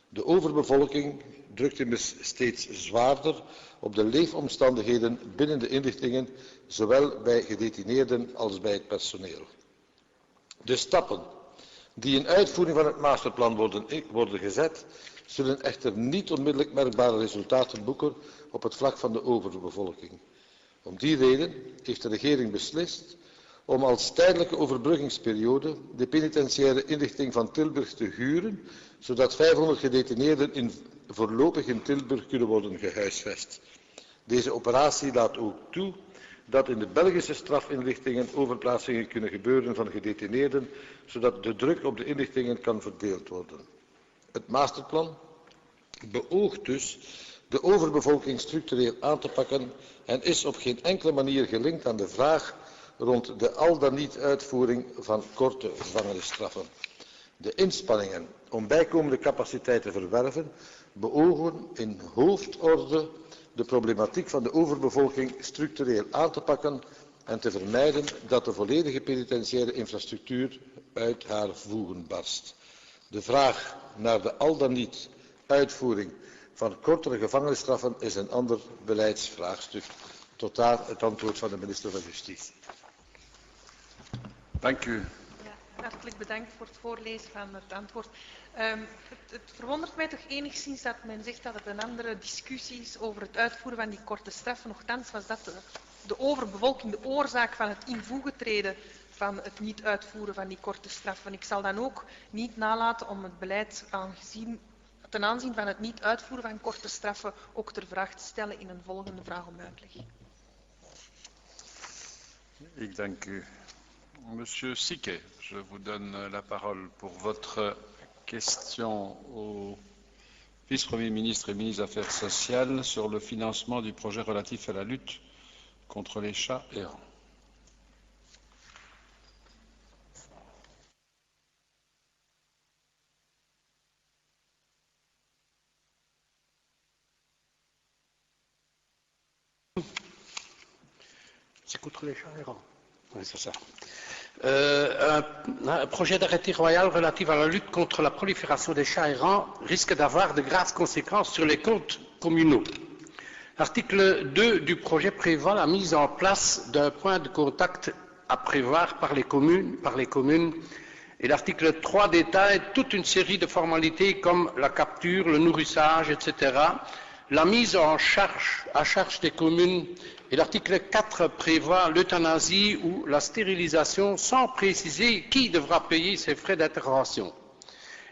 De overbevolking drukt immers steeds zwaarder op de leefomstandigheden binnen de inrichtingen, zowel bij gedetineerden als bij het personeel. De stappen die in uitvoering van het masterplan worden gezet, zullen echter niet onmiddellijk merkbare resultaten boeken op het vlak van de overbevolking. Om die reden heeft de regering beslist om als tijdelijke overbruggingsperiode de penitentiaire inrichting van Tilburg te huren, zodat 500 gedetineerden voorlopig in Tilburg kunnen worden gehuisvest. Deze operatie laat ook toe dat in de Belgische strafinrichtingen overplaatsingen kunnen gebeuren van gedetineerden, zodat de druk op de inrichtingen kan verdeeld worden. Het masterplan beoogt dus de overbevolking structureel aan te pakken en is op geen enkele manier gelinkt aan de vraag rond de al dan niet uitvoering van korte gevangenisstraffen. De inspanningen om bijkomende capaciteit te verwerven beogen in hoofdorde de problematiek van de overbevolking structureel aan te pakken en te vermijden dat de volledige penitentiaire infrastructuur uit haar voegen barst. De vraag naar de al dan niet uitvoering van kortere gevangenisstraffen is een ander beleidsvraagstuk. Tot daar het antwoord van de minister van Justitie. Dank u. Ja, hartelijk bedankt voor het voorlezen van het antwoord. Het verwondert mij toch enigszins dat men zegt dat het een andere discussie is over het uitvoeren van die korte straffen. Nochtans was dat de overbevolking de oorzaak van het in voege treden van het niet uitvoeren van die korte straffen. Ik zal dan ook niet nalaten om het beleid ten aanzien van het niet uitvoeren van korte straffen ook ter vraag te stellen in een volgende vraag om uitleg. Ik dank u. Monsieur Siquet, je vous donne la parole pour votre question au vice-premier ministre et ministre des Affaires sociales sur le financement du projet relatif à la lutte contre les chats errants. C'est contre les chats errants. Oui, c'est ça. Un projet d'arrêté royal relatif à la lutte contre la prolifération des chats errants risque d'avoir de graves conséquences sur les comptes communaux. L'article 2 du projet prévoit la mise en place d'un point de contact à prévoir par les communes et l'article 3 détaille toute une série de formalités comme la capture, le nourrissage, etc., la mise à charge des communes. Et l'article 4 prévoit l'euthanasie ou la stérilisation sans préciser qui devra payer ces frais d'intervention.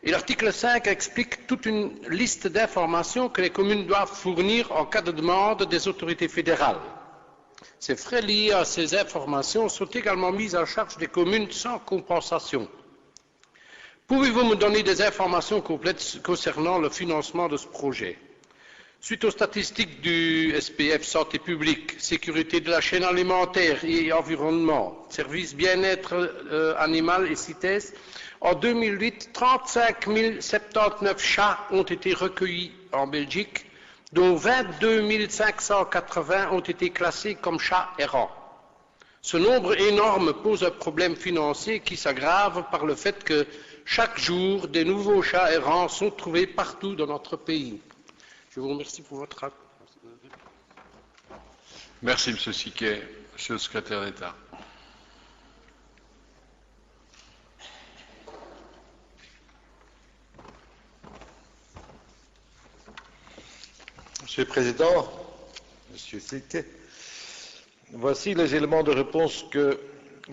Et l'article 5 explique toute une liste d'informations que les communes doivent fournir en cas de demande des autorités fédérales. Ces frais liés à ces informations sont également mis en charge des communes sans compensation. Pouvez-vous me donner des informations complètes concernant le financement de ce projet? Suite aux statistiques du SPF Santé publique, sécurité de la chaîne alimentaire et environnement, service bien-être animal et CITES, en 2008, 35 079 chats ont été recueillis en Belgique, dont 22 580 ont été classés comme chats errants. Ce nombre énorme pose un problème financier qui s'aggrave par le fait que chaque jour, des nouveaux chats errants sont trouvés partout dans notre pays. Je vous remercie pour votre réponse. Merci, M. Siquet. Monsieur le secrétaire d'État. Monsieur le Président, Monsieur Siquet, voici les éléments de réponse que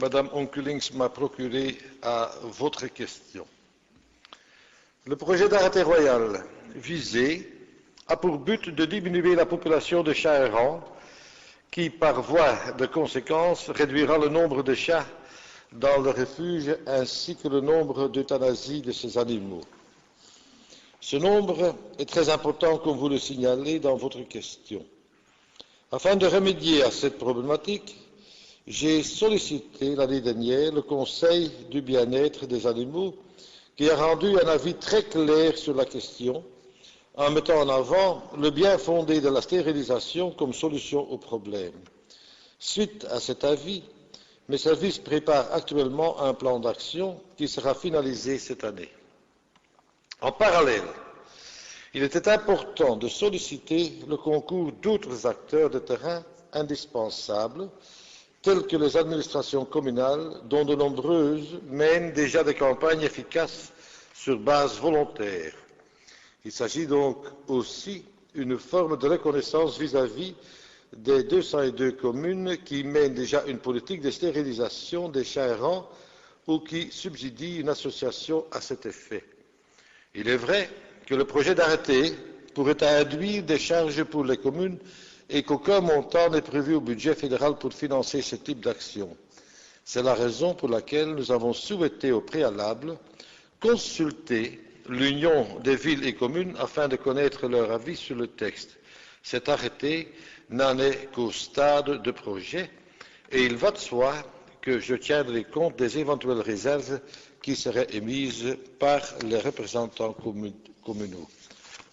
Mme Onkelings m'a procurés à votre question. Le projet d'arrêté royal visé a pour but de diminuer la population de chats errants qui, par voie de conséquence, réduira le nombre de chats dans le refuge ainsi que le nombre d'euthanasies de ces animaux. Ce nombre est très important, comme vous le signalez dans votre question. Afin de remédier à cette problématique, j'ai sollicité l'année dernière le Conseil du bien-être des animaux qui a rendu un avis très clair sur la question en mettant en avant le bien fondé de la stérilisation comme solution au problème. Suite à cet avis, mes services préparent actuellement un plan d'action qui sera finalisé cette année. En parallèle, il était important de solliciter le concours d'autres acteurs de terrain indispensables, tels que les administrations communales, dont de nombreuses mènent déjà des campagnes efficaces sur base volontaire. Il s'agit donc aussi d'une forme de reconnaissance vis-à-vis des 202 communes qui mènent déjà une politique de stérilisation des chats errants ou qui subsidient une association à cet effet. Il est vrai que le projet d'arrêté pourrait induire des charges pour les communes et qu'aucun montant n'est prévu au budget fédéral pour financer ce type d'action. C'est la raison pour laquelle nous avons souhaité au préalable consulter l'Union des villes et communes afin de connaître leur avis sur le texte. Cet arrêté n'en est qu'au stade de projet et il va de soi que je tiendrai compte des éventuelles réserves qui seraient émises par les représentants communaux.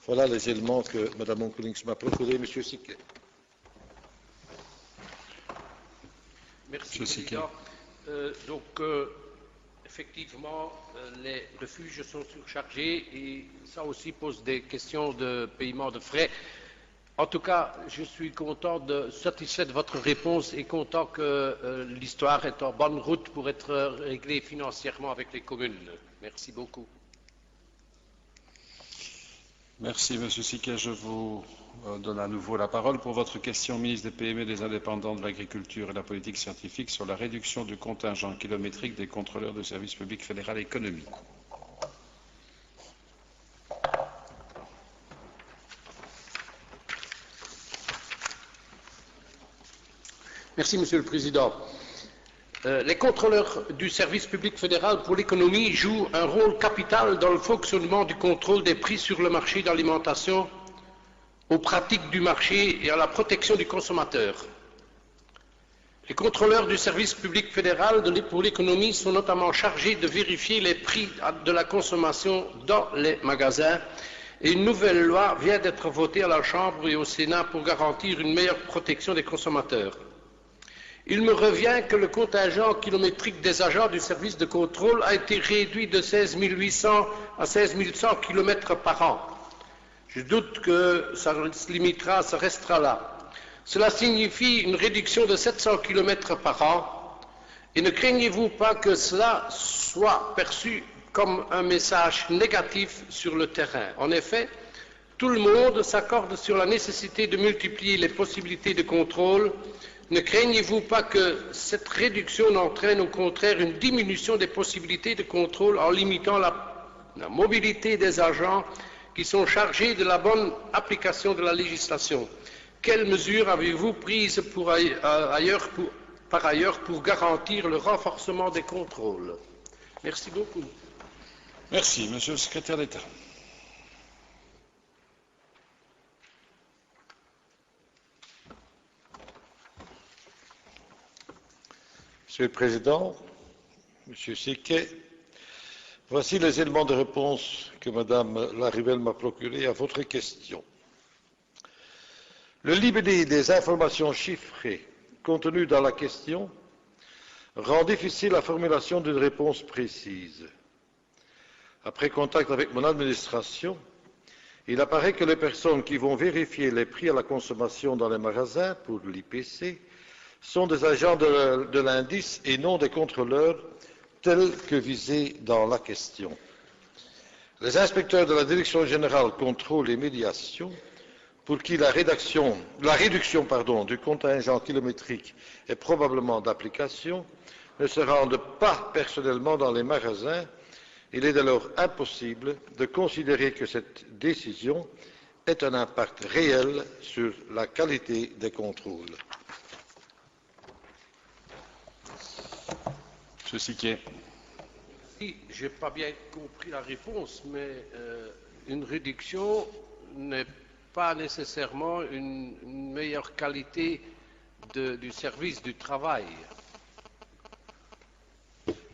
Voilà les éléments que Mme Onkelings m'a procurés, M. Siquet. Merci, Président. Effectivement, les refuges sont surchargés et ça aussi pose des questions de paiement de frais. En tout cas, je suis satisfait de votre réponse et content que l'histoire est en bonne route pour être réglée financièrement avec les communes. Merci beaucoup. Merci, M. Siquet. Je vous donne à nouveau la parole pour votre question, ministre des PME, des indépendants, de l'agriculture et de la politique scientifique sur la réduction du contingent kilométrique des contrôleurs de service public fédéral économie. Merci, Monsieur le Président. Les contrôleurs du service public fédéral pour l'économie jouent un rôle capital dans le fonctionnement du contrôle des prix sur le marché d'alimentation, aux pratiques du marché et à la protection du consommateur. Les contrôleurs du service public fédéral pour l'économie sont notamment chargés de vérifier les prix de la consommation dans les magasins et une nouvelle loi vient d'être votée à la Chambre et au Sénat pour garantir une meilleure protection des consommateurs. Il me revient que le contingent kilométrique des agents du service de contrôle a été réduit de 16 800 à 16 100 km par an. Je doute que ça se limitera, ça restera là. Cela signifie une réduction de 700 km par an. Et ne craignez-vous pas que cela soit perçu comme un message négatif sur le terrain? En effet, tout le monde s'accorde sur la nécessité de multiplier les possibilités de contrôle. Ne craignez-vous pas que cette réduction n'entraîne au contraire une diminution des possibilités de contrôle en limitant la mobilité des agents qui sont chargés de la bonne application de la législation? Quelles mesures avez-vous prises par ailleurs pour garantir le renforcement des contrôles? Merci beaucoup. Merci. Monsieur le secrétaire d'État. Monsieur le Président, Monsieur Siquet, voici les éléments de réponse que Madame Laruelle m'a procurés à votre question. Le libellé des informations chiffrées contenues dans la question rend difficile la formulation d'une réponse précise. Après contact avec mon administration, il apparaît que les personnes qui vont vérifier les prix à la consommation dans les magasins pour l'IPC sont des agents de l'indice et non des contrôleurs tels que visés dans la question. Les inspecteurs de la Direction générale contrôle et médiation, pour qui la réduction du contingent kilométrique est probablement d'application, ne se rendent pas personnellement dans les magasins. Il est alors impossible de considérer que cette décision ait un impact réel sur la qualité des contrôles. Monsieur Siquet. Je n'ai pas bien compris la réponse, mais une réduction n'est pas nécessairement une meilleure qualité du service du travail.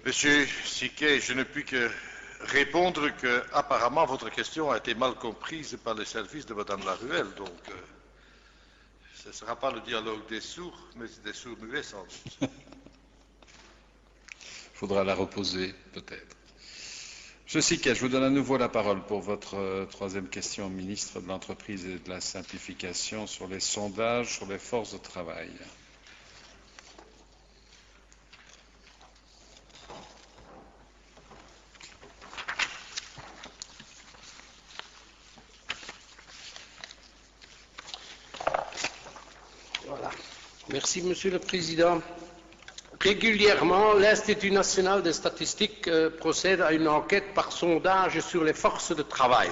Monsieur Siquet, je ne puis que répondre que, apparemment, votre question a été mal comprise par les services de Madame Laruelle. Donc, ce ne sera pas le dialogue des sourds, mais des sourds muets sans doute. Il faudra la reposer, peut-être. Monsieur Siquet, je vous donne à nouveau la parole pour votre troisième question au ministre de l'Entreprise et de la Simplification sur les sondages sur les forces de travail. Merci, Monsieur le Président. Régulièrement, l'Institut national des statistiques procède à une enquête par sondage sur les forces de travail.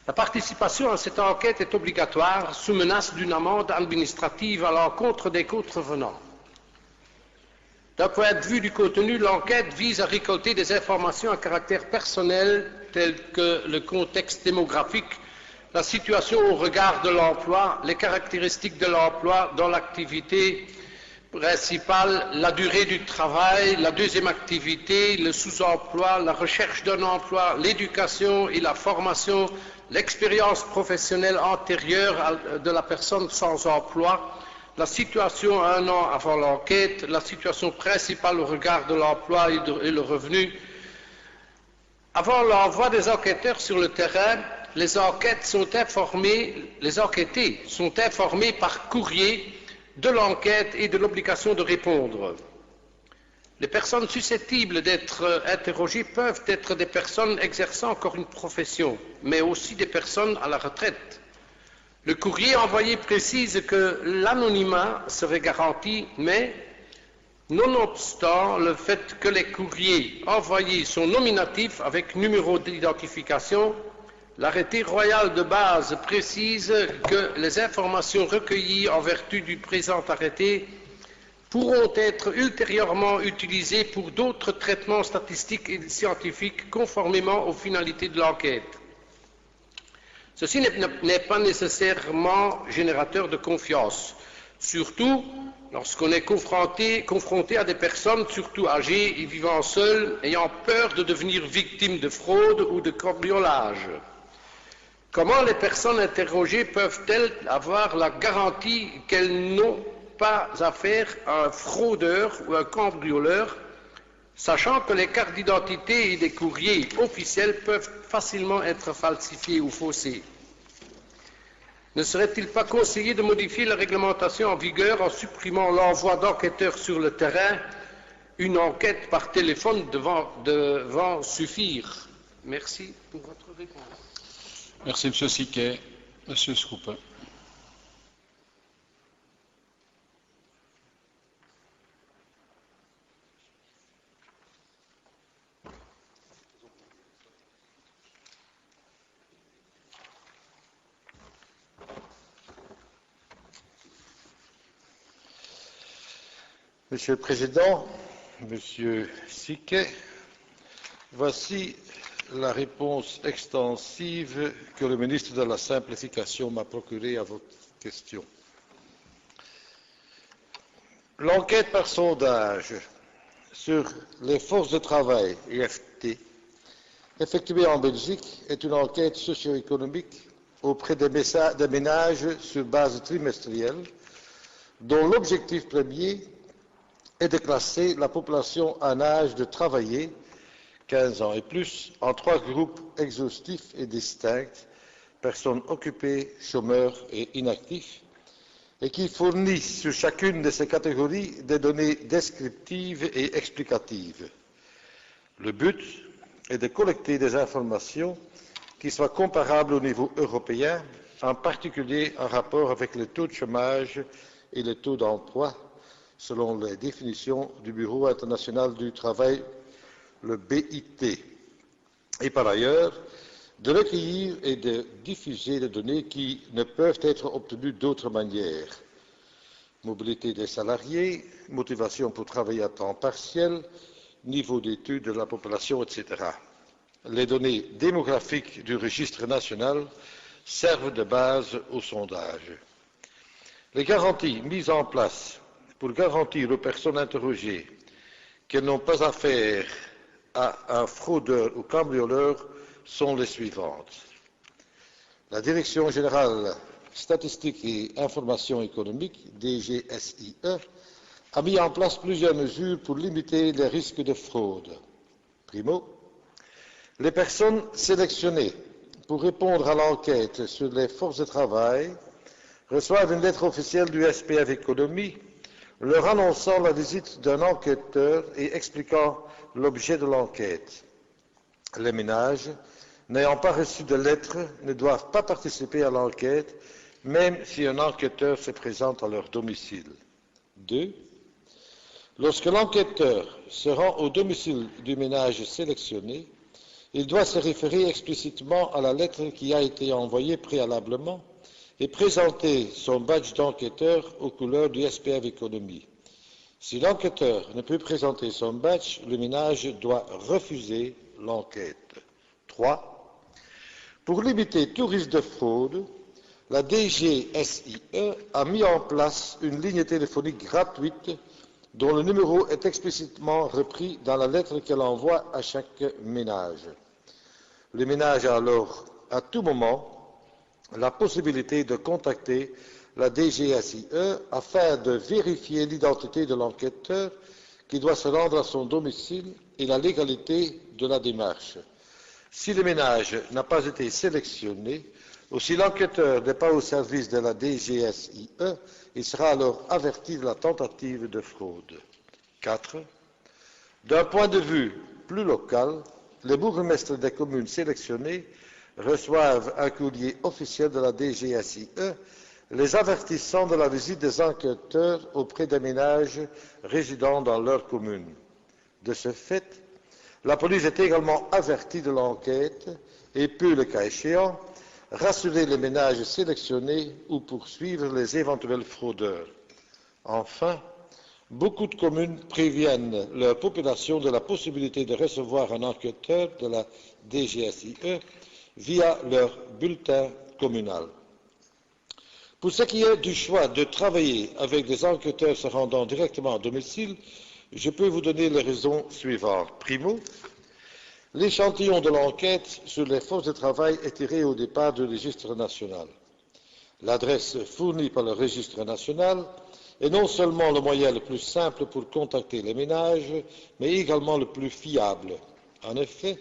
La participation à cette enquête est obligatoire sous menace d'une amende administrative à l'encontre des contrevenants. D'un point de vue du contenu, l'enquête vise à récolter des informations à caractère personnel telles que le contexte démographique, la situation au regard de l'emploi, les caractéristiques de l'emploi dans l'activité principale, la durée du travail, la deuxième activité, le sous-emploi, la recherche d'un emploi, l'éducation et la formation, l'expérience professionnelle antérieure de la personne sans emploi, la situation un an avant l'enquête, la situation principale au regard de l'emploi et le revenu. Avant l'envoi des enquêteurs sur le terrain, les enquêtés sont informés par courrier de l'enquête et de l'obligation de répondre. Les personnes susceptibles d'être interrogées peuvent être des personnes exerçant encore une profession, mais aussi des personnes à la retraite. Le courrier envoyé précise que l'anonymat serait garanti, mais nonobstant le fait que les courriers envoyés sont nominatifs avec numéro d'identification, l'arrêté royal de base précise que les informations recueillies en vertu du présent arrêté pourront être ultérieurement utilisées pour d'autres traitements statistiques et scientifiques conformément aux finalités de l'enquête. Ceci n'est pas nécessairement générateur de confiance, surtout lorsqu'on est confronté à des personnes, surtout âgées et vivant seules, ayant peur de devenir victimes de fraude ou de cambriolage. Comment les personnes interrogées peuvent-elles avoir la garantie qu'elles n'ont pas affaire à un fraudeur ou un cambrioleur, sachant que les cartes d'identité et des courriers officiels peuvent facilement être falsifiés ou faussés? Ne serait-il pas conseillé de modifier la réglementation en vigueur en supprimant l'envoi d'enquêteurs sur le terrain? Une enquête par téléphone devant suffire. Merci pour votre réponse. Merci, M. Siquet. M. Schroeper. Monsieur le Président, Monsieur Siquet, voici la réponse extensive que le ministre de la Simplification m'a procurée à votre question. L'enquête par sondage sur les forces de travail, EFT, effectuée en Belgique, est une enquête socio-économique auprès des ménages sur base trimestrielle, dont l'objectif premier est de classer la population en âge de travailler, 15 ans et plus, en 3 groupes exhaustifs et distincts, personnes occupées, chômeurs et inactifs, et qui fournit sur chacune de ces catégories des données descriptives et explicatives. Le but est de collecter des informations qui soient comparables au niveau européen, en particulier en rapport avec le taux de chômage et le taux d'emploi, selon les définitions du Bureau international du travail, le BIT. Et par ailleurs, de recueillir et de diffuser des données qui ne peuvent être obtenues d'autre manière. Mobilité des salariés, motivation pour travailler à temps partiel, niveau d'études de la population, etc. Les données démographiques du registre national servent de base au sondage. Les garanties mises en place pour garantir aux personnes interrogées qu'elles n'ont pas affaire à un fraudeur ou cambrioleur sont les suivantes. La Direction générale Statistique et Information économique, DGSIE, a mis en place plusieurs mesures pour limiter les risques de fraude. Primo, les personnes sélectionnées pour répondre à l'enquête sur les forces de travail reçoivent une lettre officielle du SPF Économie leur annonçant la visite d'un enquêteur et expliquant l'objet de l'enquête. Les ménages n'ayant pas reçu de lettre ne doivent pas participer à l'enquête, même si un enquêteur se présente à leur domicile. 2. Lorsque l'enquêteur se rend au domicile du ménage sélectionné, il doit se référer explicitement à la lettre qui a été envoyée préalablement et présenter son badge d'enquêteur aux couleurs du SPF Économie. Si l'enquêteur ne peut présenter son badge, le ménage doit refuser l'enquête. 3. Pour limiter tout risque de fraude, la DGSIE a mis en place une ligne téléphonique gratuite dont le numéro est explicitement repris dans la lettre qu'elle envoie à chaque ménage. Le ménage a alors, à tout moment, la possibilité de contacter la DGSIE afin de vérifier l'identité de l'enquêteur qui doit se rendre à son domicile et la légalité de la démarche. Si le ménage n'a pas été sélectionné ou si l'enquêteur n'est pas au service de la DGSIE, il sera alors averti de la tentative de fraude. 4. D'un point de vue plus local, les bourgmestres des communes sélectionnées reçoivent un courrier officiel de la DGSIE les avertissant de la visite des enquêteurs auprès des ménages résidant dans leur commune. De ce fait, la police est également avertie de l'enquête et peut, le cas échéant, rassurer les ménages sélectionnés ou poursuivre les éventuels fraudeurs. Enfin, beaucoup de communes préviennent leur population de la possibilité de recevoir un enquêteur de la DGSIE via leur bulletin communal. Pour ce qui est du choix de travailler avec des enquêteurs se rendant directement à domicile, je peux vous donner les raisons suivantes. Primo, l'échantillon de l'enquête sur les forces de travail est tiré au départ du registre national. L'adresse fournie par le registre national est non seulement le moyen le plus simple pour contacter les ménages, mais également le plus fiable. En effet,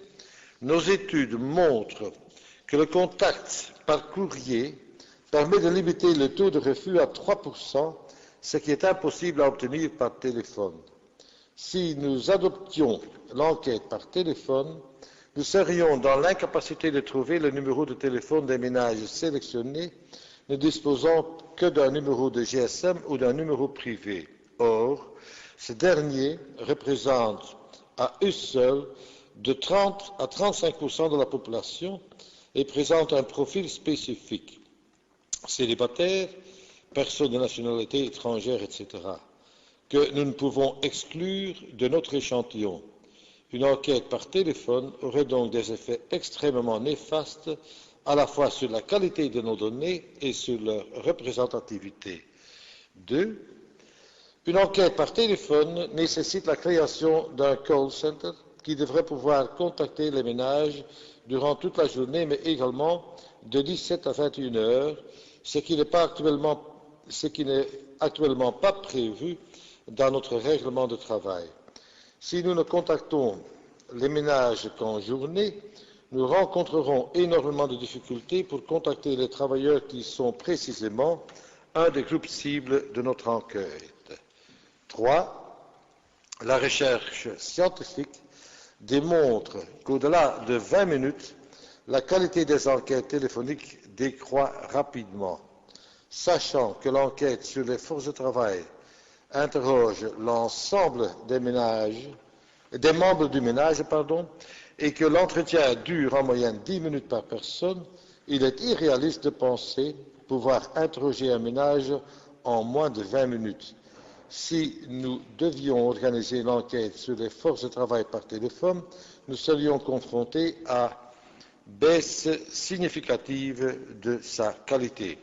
nos études montrent que le contact par courrier permet de limiter le taux de refus à 3%, ce qui est impossible à obtenir par téléphone. Si nous adoptions l'enquête par téléphone, nous serions dans l'incapacité de trouver le numéro de téléphone des ménages sélectionnés, ne disposant que d'un numéro de GSM ou d'un numéro privé. Or, ces derniers représentent à eux seuls de 30 à 35% de la population et présentent un profil spécifique. Célibataires, personnes de nationalité étrangère, etc., que nous ne pouvons exclure de notre échantillon. Une enquête par téléphone aurait donc des effets extrêmement néfastes à la fois sur la qualité de nos données et sur leur représentativité. 2. Une enquête par téléphone nécessite la création d'un call center qui devrait pouvoir contacter les ménages durant toute la journée, mais également de 17 à 21 heures, ce qui n'est actuellement pas prévu dans notre règlement de travail. Si nous ne contactons les ménages qu'en journée, nous rencontrerons énormément de difficultés pour contacter les travailleurs qui sont précisément un des groupes cibles de notre enquête. 3. La recherche scientifique démontre qu'au-delà de 20 minutes, la qualité des enquêtes téléphoniques décroît rapidement. Sachant que l'enquête sur les forces de travail interroge l'ensemble des membres du ménage, et que l'entretien dure en moyenne 10 minutes par personne, il est irréaliste de penser pouvoir interroger un ménage en moins de 20 minutes. Si nous devions organiser l'enquête sur les forces de travail par téléphone, nous serions confrontés à baisse significative de sa qualité.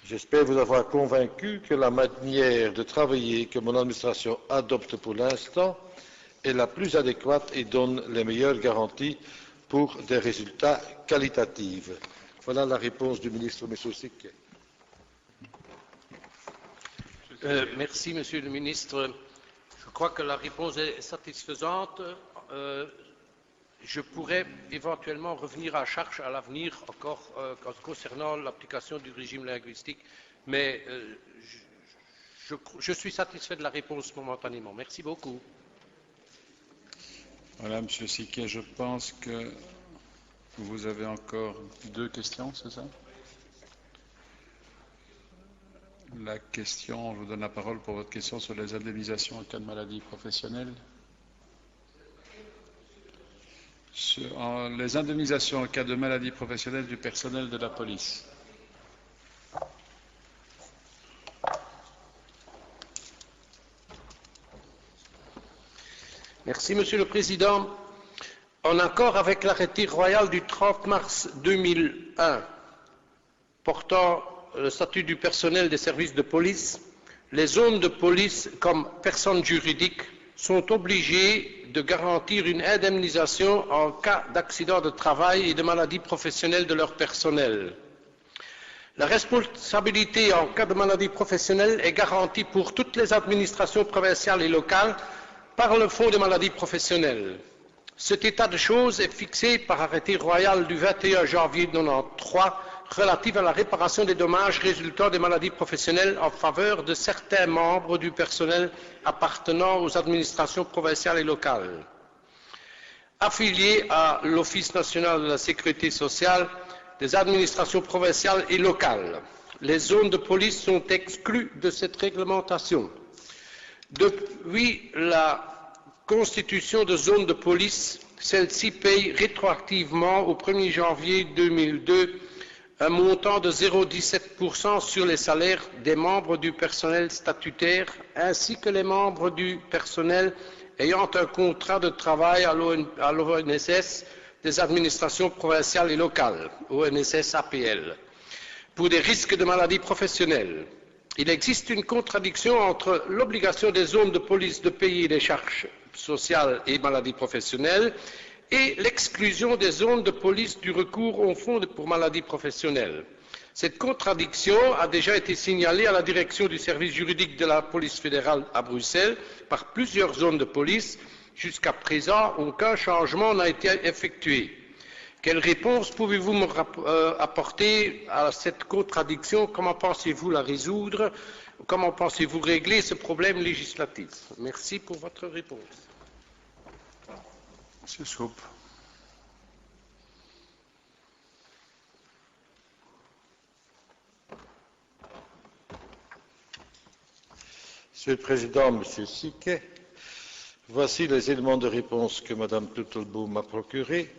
J'espère vous avoir convaincu que la manière de travailler que mon administration adopte pour l'instant est la plus adéquate et donne les meilleures garanties pour des résultats qualitatifs. Voilà la réponse du ministre, M. Siquet. Merci, Monsieur le ministre. Je crois que la réponse est satisfaisante. Je pourrais éventuellement revenir à charge à l'avenir encore concernant l'application du régime linguistique, mais je suis satisfait de la réponse momentanément. Merci beaucoup. Voilà, M. Siquet, je pense que vous avez encore 2 questions, c'est ça? La question, je vous donne la parole pour votre question sur les indemnisations en cas de maladie professionnelle. Sur les indemnisations en cas de maladie professionnelle du personnel de la police. Merci, Monsieur le Président. En accord avec l'arrêté royal du 30 mars 2001 portant le statut du personnel des services de police, les zones de police comme personnes juridiques sont obligées de garantir une indemnisation en cas d'accident de travail et de maladie professionnelle de leur personnel. La responsabilité en cas de maladie professionnelle est garantie pour toutes les administrations provinciales et locales par le Fonds des maladies professionnelles. Cet état de choses est fixé par arrêté royal du 21 janvier 1993 relatif à la réparation des dommages résultant des maladies professionnelles en faveur de certains membres du personnel appartenant aux administrations provinciales et locales. Affiliés à l'Office national de la sécurité sociale des administrations provinciales et locales, les zones de police sont exclues de cette réglementation. Depuis la constitution de zones de police, celles-ci payent rétroactivement au 1er janvier 2002 un montant de 0,17% sur les salaires des membres du personnel statutaire ainsi que les membres du personnel ayant un contrat de travail à l'ONSS des administrations provinciales et locales, ONSS-APL, pour des risques de maladie professionnelle. Il existe une contradiction entre l'obligation des zones de police de payer les charges sociales et maladies professionnelles et l'exclusion des zones de police du recours au fonds pour maladies professionnelles. Cette contradiction a déjà été signalée à la direction du service juridique de la police fédérale à Bruxelles par plusieurs zones de police. Jusqu'à présent, aucun changement n'a été effectué. Quelle réponse pouvez-vous me apporter à cette contradiction? Comment pensez-vous la résoudre? Comment pensez-vous régler ce problème législatif? Merci pour votre réponse. Monsieur Schoup. Monsieur le Président, Monsieur Siquet, voici les éléments de réponse que Mme Turtelboom m'a procurés.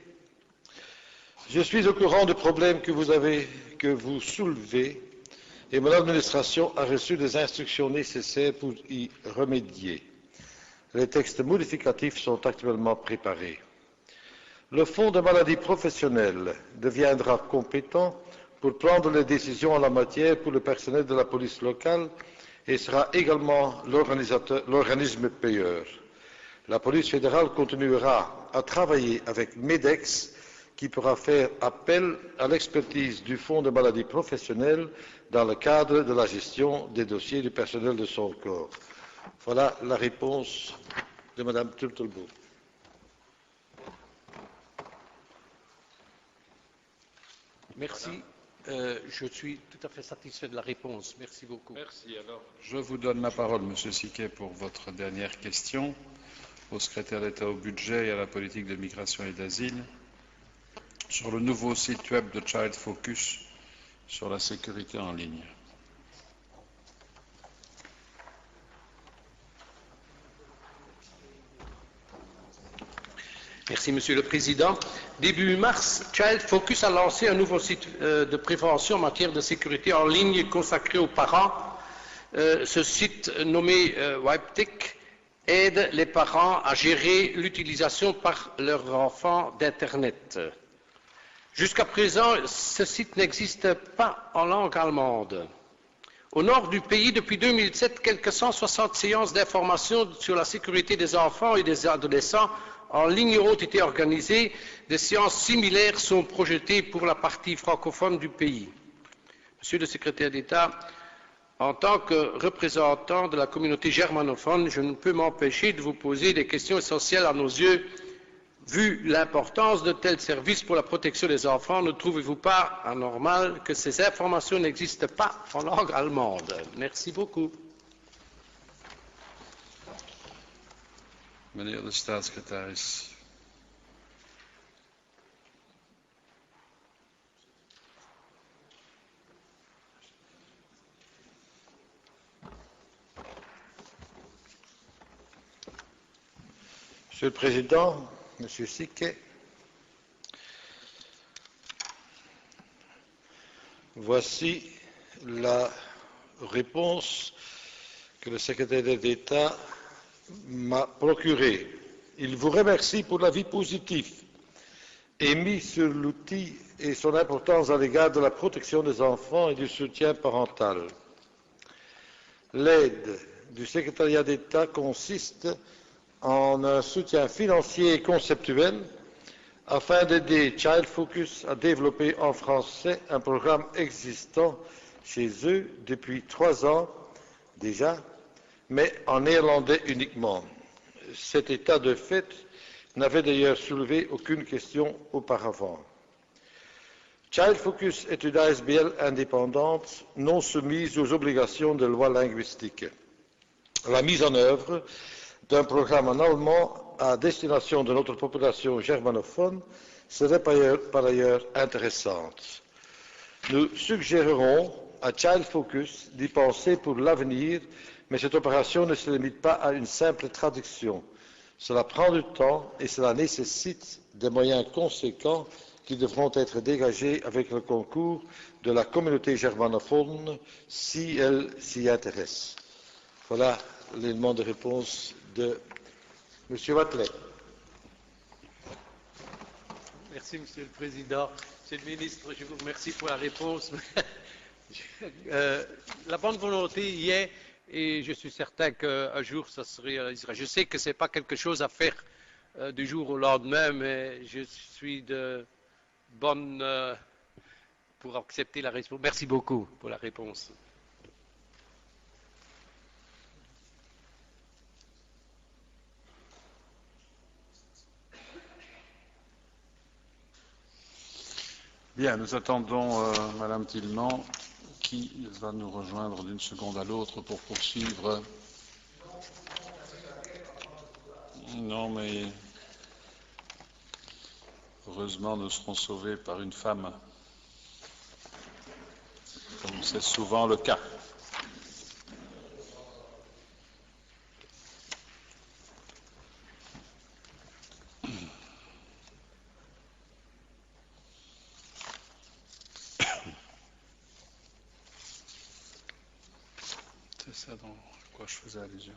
Je suis au courant du problème que vous soulevez et mon administration a reçu les instructions nécessaires pour y remédier. Les textes modificatifs sont actuellement préparés. Le Fonds de maladies professionnelles deviendra compétent pour prendre les décisions en la matière pour le personnel de la police locale et sera également l'organisme payeur. La police fédérale continuera à travailler avec MEDEX qui pourra faire appel à l'expertise du Fonds de maladies professionnelles dans le cadre de la gestion des dossiers du personnel de son corps. Voilà la réponse de Mme Turtelboom. Merci. Je suis tout à fait satisfait de la réponse. Merci beaucoup. Merci. Alors, je vous donne la parole, Monsieur Siquet, pour votre dernière question au secrétaire d'État au budget et à la politique de migration et d'asile sur le nouveau site web de Child Focus sur la sécurité en ligne. Merci, Monsieur le Président. Début mars, Child Focus a lancé un nouveau site de prévention en matière de sécurité en ligne consacré aux parents. Ce site nommé WipeTech aide les parents à gérer l'utilisation par leurs enfants d'Internet. Jusqu'à présent, ce site n'existe pas en langue allemande. Au nord du pays, depuis 2007, quelques 160 séances d'information sur la sécurité des enfants et des adolescents en ligne ont été organisées. Des séances similaires sont projetées pour la partie francophone du pays. Monsieur le secrétaire d'État, en tant que représentant de la communauté germanophone, je ne peux m'empêcher de vous poser des questions essentielles à nos yeux. Vu l'importance de tels services pour la protection des enfants, ne trouvez-vous pas anormal que ces informations n'existent pas en langue allemande? Merci beaucoup. Meneer de staatssecretaris. Monsieur le Président, Monsieur Siquet, voici la réponse que le secrétaire d'État m'a procurée. Il vous remercie pour l'avis positif émis sur l'outil et son importance à l'égard de la protection des enfants et du soutien parental. L'aide du secrétariat d'État consiste en un soutien financier et conceptuel afin d'aider Child Focus à développer en français un programme existant chez eux depuis 3 ans déjà, mais en néerlandais uniquement. Cet état de fait n'avait d'ailleurs soulevé aucune question auparavant. Child Focus est une ASBL indépendante, non soumise aux obligations de loi linguistique. La mise en œuvre d'un programme en allemand à destination de notre population germanophone serait par ailleurs intéressante. Nous suggérerons à Child Focus d'y penser pour l'avenir, mais cette opération ne se limite pas à une simple traduction. Cela prend du temps et cela nécessite des moyens conséquents qui devront être dégagés avec le concours de la communauté germanophone si elle s'y intéresse. Voilà l'élément de réponse de M. Watley. Merci, Monsieur le Président. Monsieur le Ministre, je vous remercie pour la réponse. La bonne volonté y est et je suis certain qu'un jour ça se réalisera. Je sais que ce n'est pas quelque chose à faire du jour au lendemain, mais je suis de bonne pour accepter la réponse. Merci beaucoup pour la réponse. Bien, nous attendons Madame Tillemans qui va nous rejoindre d'une seconde à l'autre pour poursuivre. Non, mais heureusement, nous serons sauvés par une femme, comme c'est souvent le cas. C'est ça à quoi je faisais allusion.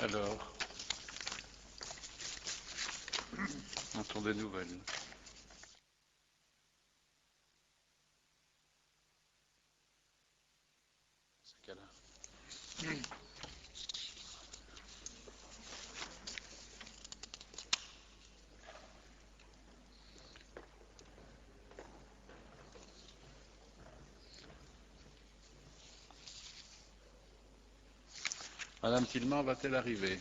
Alors, a-t-on des nouvelles? Ce cas-là. Madame Tillman va-t-elle arriver?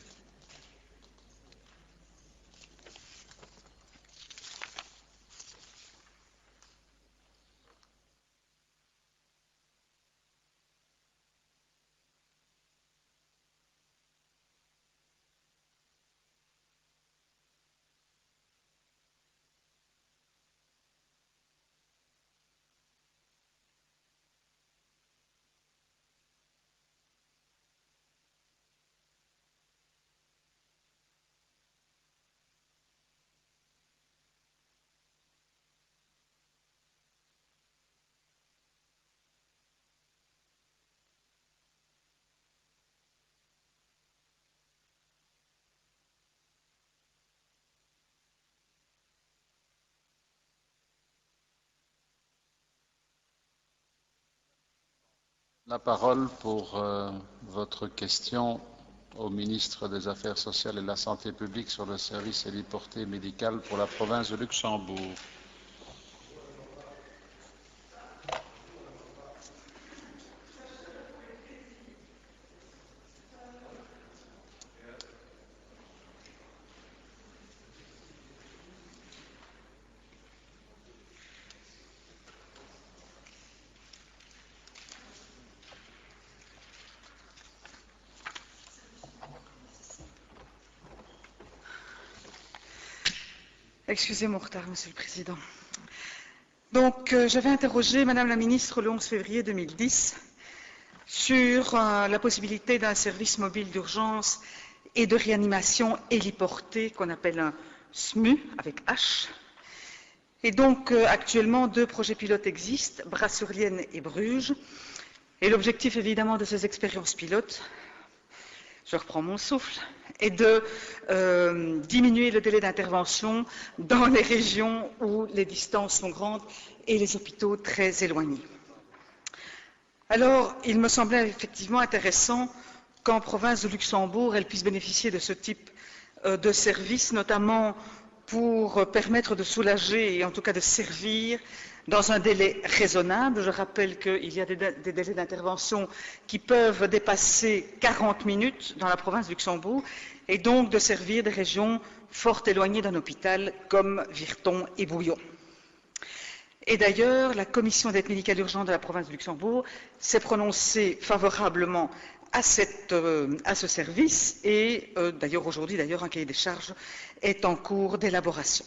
La parole pour votre question au ministre des Affaires sociales et de la Santé publique sur le service héliporté médical pour la province de Luxembourg. Excusez mon retard, Monsieur le Président. Donc, j'avais interrogé Madame la Ministre le 11 février 2010 sur la possibilité d'un service mobile d'urgence et de réanimation héliporté qu'on appelle un SMU avec H. Et donc, actuellement, 2 projets pilotes existent, Bras-sur-Lienne et Bruges. Et l'objectif, évidemment, de ces expériences pilotes, je reprends mon souffle, est de diminuer le délai d'intervention dans les régions où les distances sont grandes et les hôpitaux très éloignés. Alors, il me semblait effectivement intéressant qu'en province de Luxembourg, elle puisse bénéficier de ce type de service, notamment pour permettre de soulager et en tout cas de servir dans un délai raisonnable. Je rappelle qu'il y a des délais d'intervention qui peuvent dépasser 40 minutes dans la province de Luxembourg et donc de servir des régions fort éloignées d'un hôpital comme Virton et Bouillon. Et d'ailleurs, la commission d'aide médicale urgente de la province de Luxembourg s'est prononcée favorablement à ce service et d'ailleurs aujourd'hui, un cahier des charges est en cours d'élaboration.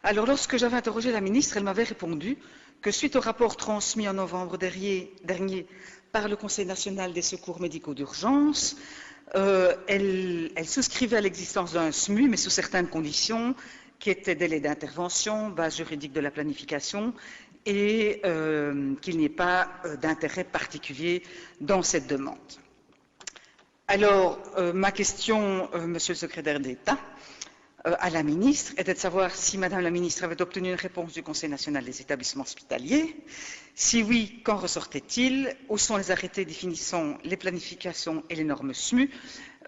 Alors, lorsque j'avais interrogé la ministre, elle m'avait répondu que suite au rapport transmis en novembre dernier par le Conseil national des secours médicaux d'urgence, elle souscrivait à l'existence d'un SMU, mais sous certaines conditions, qui étaient délai d'intervention, base juridique de la planification, et qu'il n'y ait pas d'intérêt particulier dans cette demande. Alors, ma question, Monsieur le secrétaire d'État, à la ministre était de savoir si Madame la ministre avait obtenu une réponse du Conseil national des établissements hospitaliers. Si oui, qu'en ressortait-il? Où sont les arrêtés définissant les planifications et les normes SMU?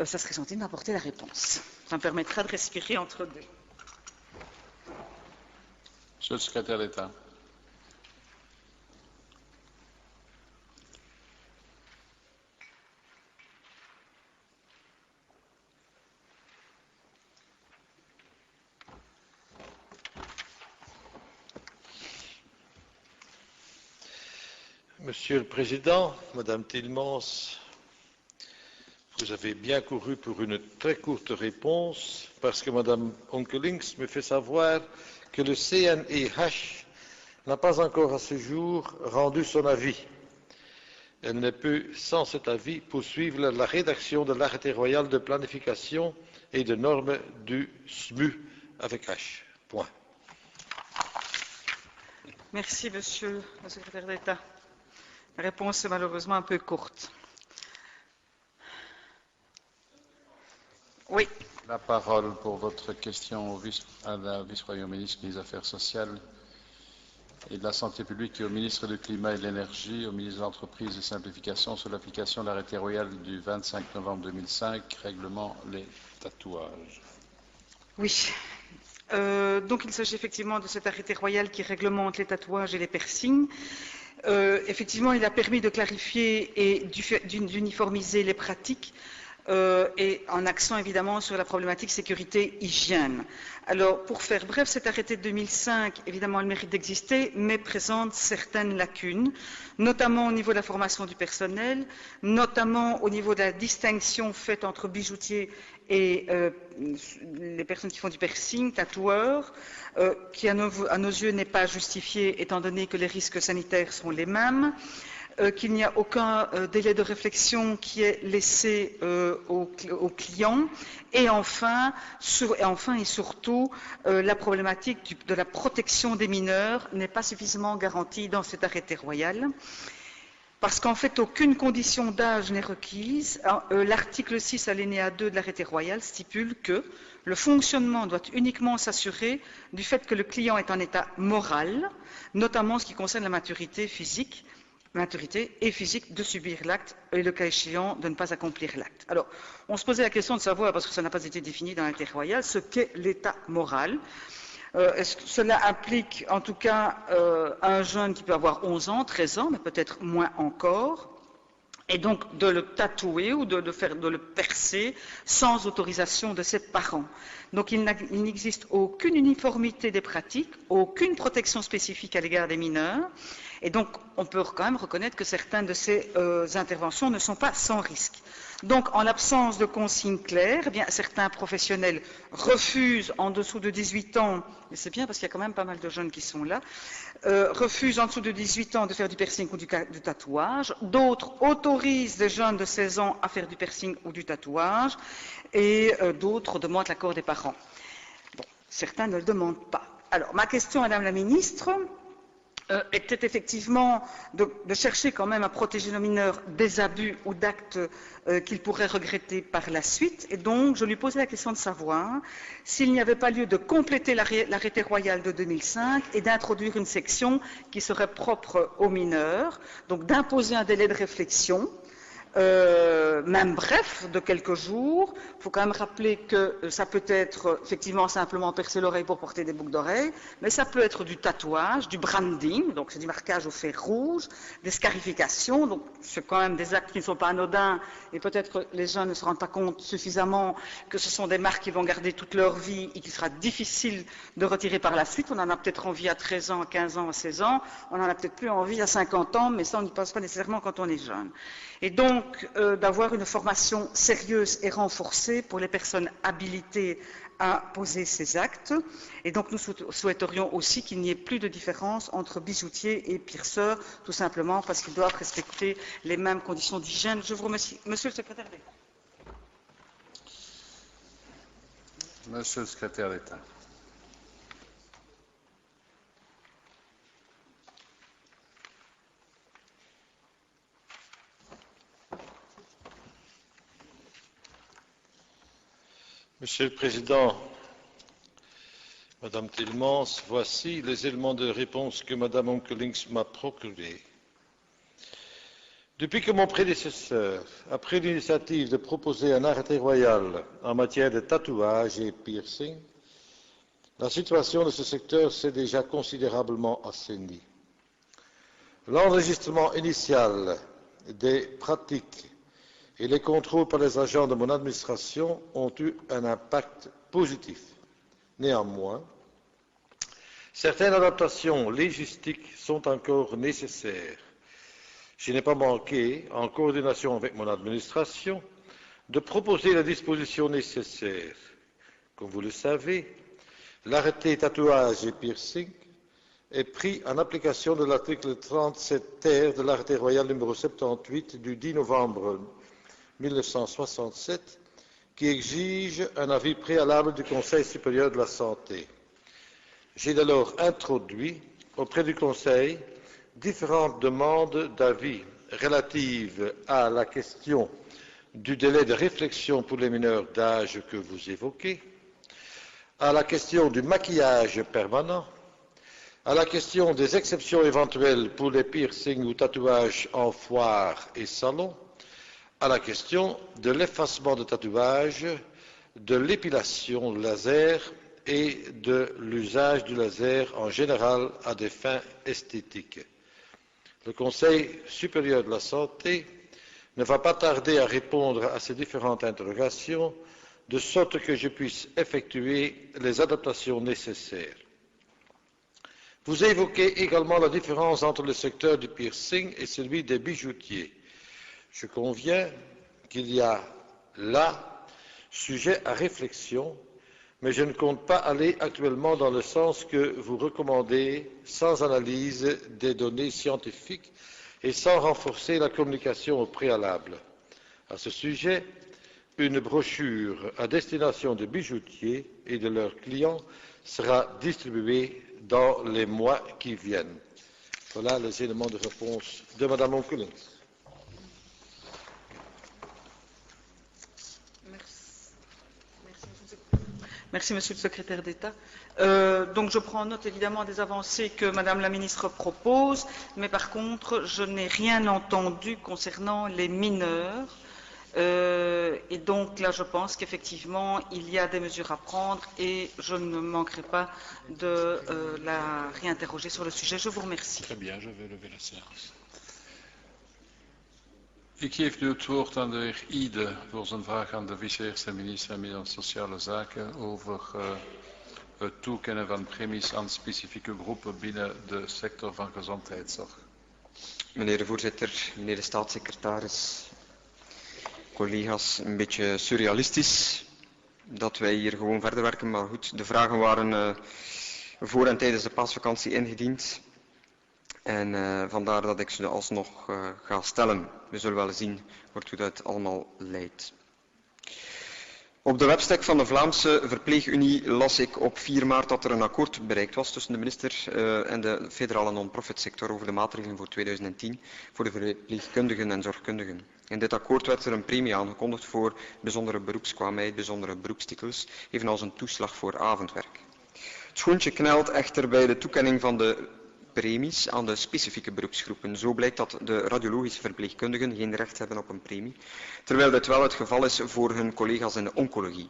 Ça serait gentil de m'apporter la réponse. Ça me permettra de respirer entre deux. Monsieur le secrétaire d'État. Monsieur le Président, Madame Tillmans, vous avez bien couru pour une très courte réponse parce que Madame Onkelings me fait savoir que le CNEH n'a pas encore à ce jour rendu son avis. Elle ne peut, sans cet avis, poursuivre la rédaction de l'arrêté royal de planification et de normes du SMU avec H. Point. Merci, Monsieur le secrétaire d'État. La réponse est malheureusement un peu courte. Oui. La parole pour votre question à la vice-première ministre des Affaires sociales et de la Santé publique et au ministre du Climat et de l'Énergie, au ministre de l'Entreprise et Simplification sur l'application de l'arrêté royal du 25 novembre 2005, règlement les tatouages. Oui. Donc il s'agit effectivement de cet arrêté royal qui réglemente les tatouages et les piercings. Effectivement, il a permis de clarifier et d'uniformiser les pratiques et en accent évidemment sur la problématique sécurité-hygiène. Alors, pour faire bref, cet arrêté de 2005, évidemment, a le mérite d'exister, mais présente certaines lacunes, notamment au niveau de la formation du personnel, notamment au niveau de la distinction faite entre bijoutiers et les personnes qui font du piercing, tatoueurs, qui à nos yeux n'est pas justifié étant donné que les risques sanitaires sont les mêmes. Qu'il n'y a aucun délai de réflexion qui est laissé aux clients et enfin et surtout la problématique de la protection des mineurs n'est pas suffisamment garantie dans cet arrêté royal parce qu'en fait aucune condition d'âge n'est requise. L'article 6 alinéa 2 de l'arrêté royal stipule que le fonctionnement doit uniquement s'assurer du fait que le client est en état moral, notamment en ce qui concerne la maturité et physique de subir l'acte et le cas échéant de ne pas accomplir l'acte. Alors, on se posait la question de savoir, parce que ça n'a pas été défini dans l'arrêté royal, ce qu'est l'état moral. Est-ce que cela implique en tout cas un jeune qui peut avoir 11 ans, 13 ans, mais peut-être moins encore, et donc de le tatouer ou de le percer sans autorisation de ses parents. Donc il n'existe aucune uniformité des pratiques, aucune protection spécifique à l'égard des mineurs, et donc on peut quand même reconnaître que certaines de ces interventions ne sont pas sans risque. Donc en l'absence de consignes claires, eh bien, certains professionnels refusent en dessous de 18 ans, mais c'est bien parce qu'il y a quand même pas mal de jeunes qui sont là, refusent en dessous de 18 ans de faire du piercing ou du tatouage, d'autres autorisent les jeunes de 16 ans à faire du piercing ou du tatouage, et d'autres demandent l'accord des parents. Bon, certains ne le demandent pas. Alors, ma question, Madame la Ministre, était effectivement de chercher quand même à protéger nos mineurs des abus ou d'actes qu'ils pourraient regretter par la suite. Et donc, je lui posais la question de savoir s'il n'y avait pas lieu de compléter l'arrêté royal de 2005 et d'introduire une section qui serait propre aux mineurs, donc d'imposer un délai de réflexion, même bref, de quelques jours. Il faut quand même rappeler que ça peut être effectivement simplement percer l'oreille pour porter des boucles d'oreilles, mais ça peut être du tatouage, du branding, donc c'est du marquage au fer rouge, des scarifications, donc c'est quand même des actes qui ne sont pas anodins et peut-être que les gens ne se rendent pas compte suffisamment que ce sont des marques qui vont garder toute leur vie et qu'il sera difficile de retirer par la suite. On en a peut-être envie à 13 ans, à 15 ans, à 16 ans, on n'en a peut-être plus envie à 50 ans, mais ça on n'y pense pas nécessairement quand on est jeune. Et donc d'avoir une formation sérieuse et renforcée pour les personnes habilitées à poser ces actes. Et donc nous souhaiterions aussi qu'il n'y ait plus de différence entre bijoutiers et pierceurs, tout simplement parce qu'ils doivent respecter les mêmes conditions d'hygiène. Je vous remercie. Monsieur le secrétaire d'État. Monsieur le secrétaire d'État. Monsieur le Président, Madame Tielemans, voici les éléments de réponse que Madame Onkelings m'a procurés. Depuis que mon prédécesseur a pris l'initiative de proposer un arrêté royal en matière de tatouage et piercing, la situation de ce secteur s'est déjà considérablement assainie. L'enregistrement initial des pratiques et les contrôles par les agents de mon administration ont eu un impact positif. Néanmoins, certaines adaptations légistiques sont encore nécessaires. Je n'ai pas manqué, en coordination avec mon administration, de proposer les dispositions nécessaires. Comme vous le savez, l'arrêté tatouage et piercing est pris en application de l'article 37 ter de l'arrêté royal numéro 78 du 10 novembre 1967, qui exige un avis préalable du Conseil supérieur de la santé. J'ai dès lors introduit auprès du Conseil différentes demandes d'avis relatives à la question du délai de réflexion pour les mineurs d'âge que vous évoquez, à la question du maquillage permanent, à la question des exceptions éventuelles pour les piercings ou tatouages en foire et salon, à la question de l'effacement de tatouages, de l'épilation laser et de l'usage du laser en général à des fins esthétiques. Le Conseil supérieur de la santé ne va pas tarder à répondre à ces différentes interrogations, de sorte que je puisse effectuer les adaptations nécessaires. Vous évoquez également la différence entre le secteur du piercing et celui des bijoutiers. Je conviens qu'il y a là sujet à réflexion, mais je ne compte pas aller actuellement dans le sens que vous recommandez, sans analyse des données scientifiques et sans renforcer la communication au préalable. À ce sujet, une brochure à destination des bijoutiers et de leurs clients sera distribuée dans les mois qui viennent. Voilà les éléments de réponse de Mme Onkelings. Merci, Monsieur le Secrétaire d'État. Donc je prends note évidemment des avancées que Madame la Ministre propose, mais par contre je n'ai rien entendu concernant les mineurs. Et donc là je pense qu'effectivement il y a des mesures à prendre et je ne manquerai pas de la réinterroger sur le sujet. Je vous remercie. Très bien, je vais lever la séance. Ik geef nu het woord aan de heer Ide voor zijn vraag aan de vice-eerste minister van Sociale Zaken over het toekennen van premies aan specifieke groepen binnen de sector van gezondheidszorg. Meneer de voorzitter, meneer de staatssecretaris, collega's, een beetje surrealistisch dat wij hier gewoon verder werken, maar goed, de vragen waren voor en tijdens de paasvakantie ingediend. En vandaar dat ik ze alsnog ga stellen. We zullen wel zien waartoe dat allemaal leidt. Op de webstack van de Vlaamse Verpleegunie las ik op 4 maart dat er een akkoord bereikt was tussen de minister en de federale non-profit sector over de maatregelen voor 2010 voor de verpleegkundigen en zorgkundigen. In dit akkoord werd er een premie aangekondigd voor bijzondere beroepskwaamheid, bijzondere beroepstitels, evenals een toeslag voor avondwerk. Het schoentje knelt echter bij de toekenning van de premies aan de specifieke beroepsgroepen. Zo blijkt dat de radiologische verpleegkundigen geen recht hebben op een premie, terwijl dit wel het geval is voor hun collega's in de oncologie.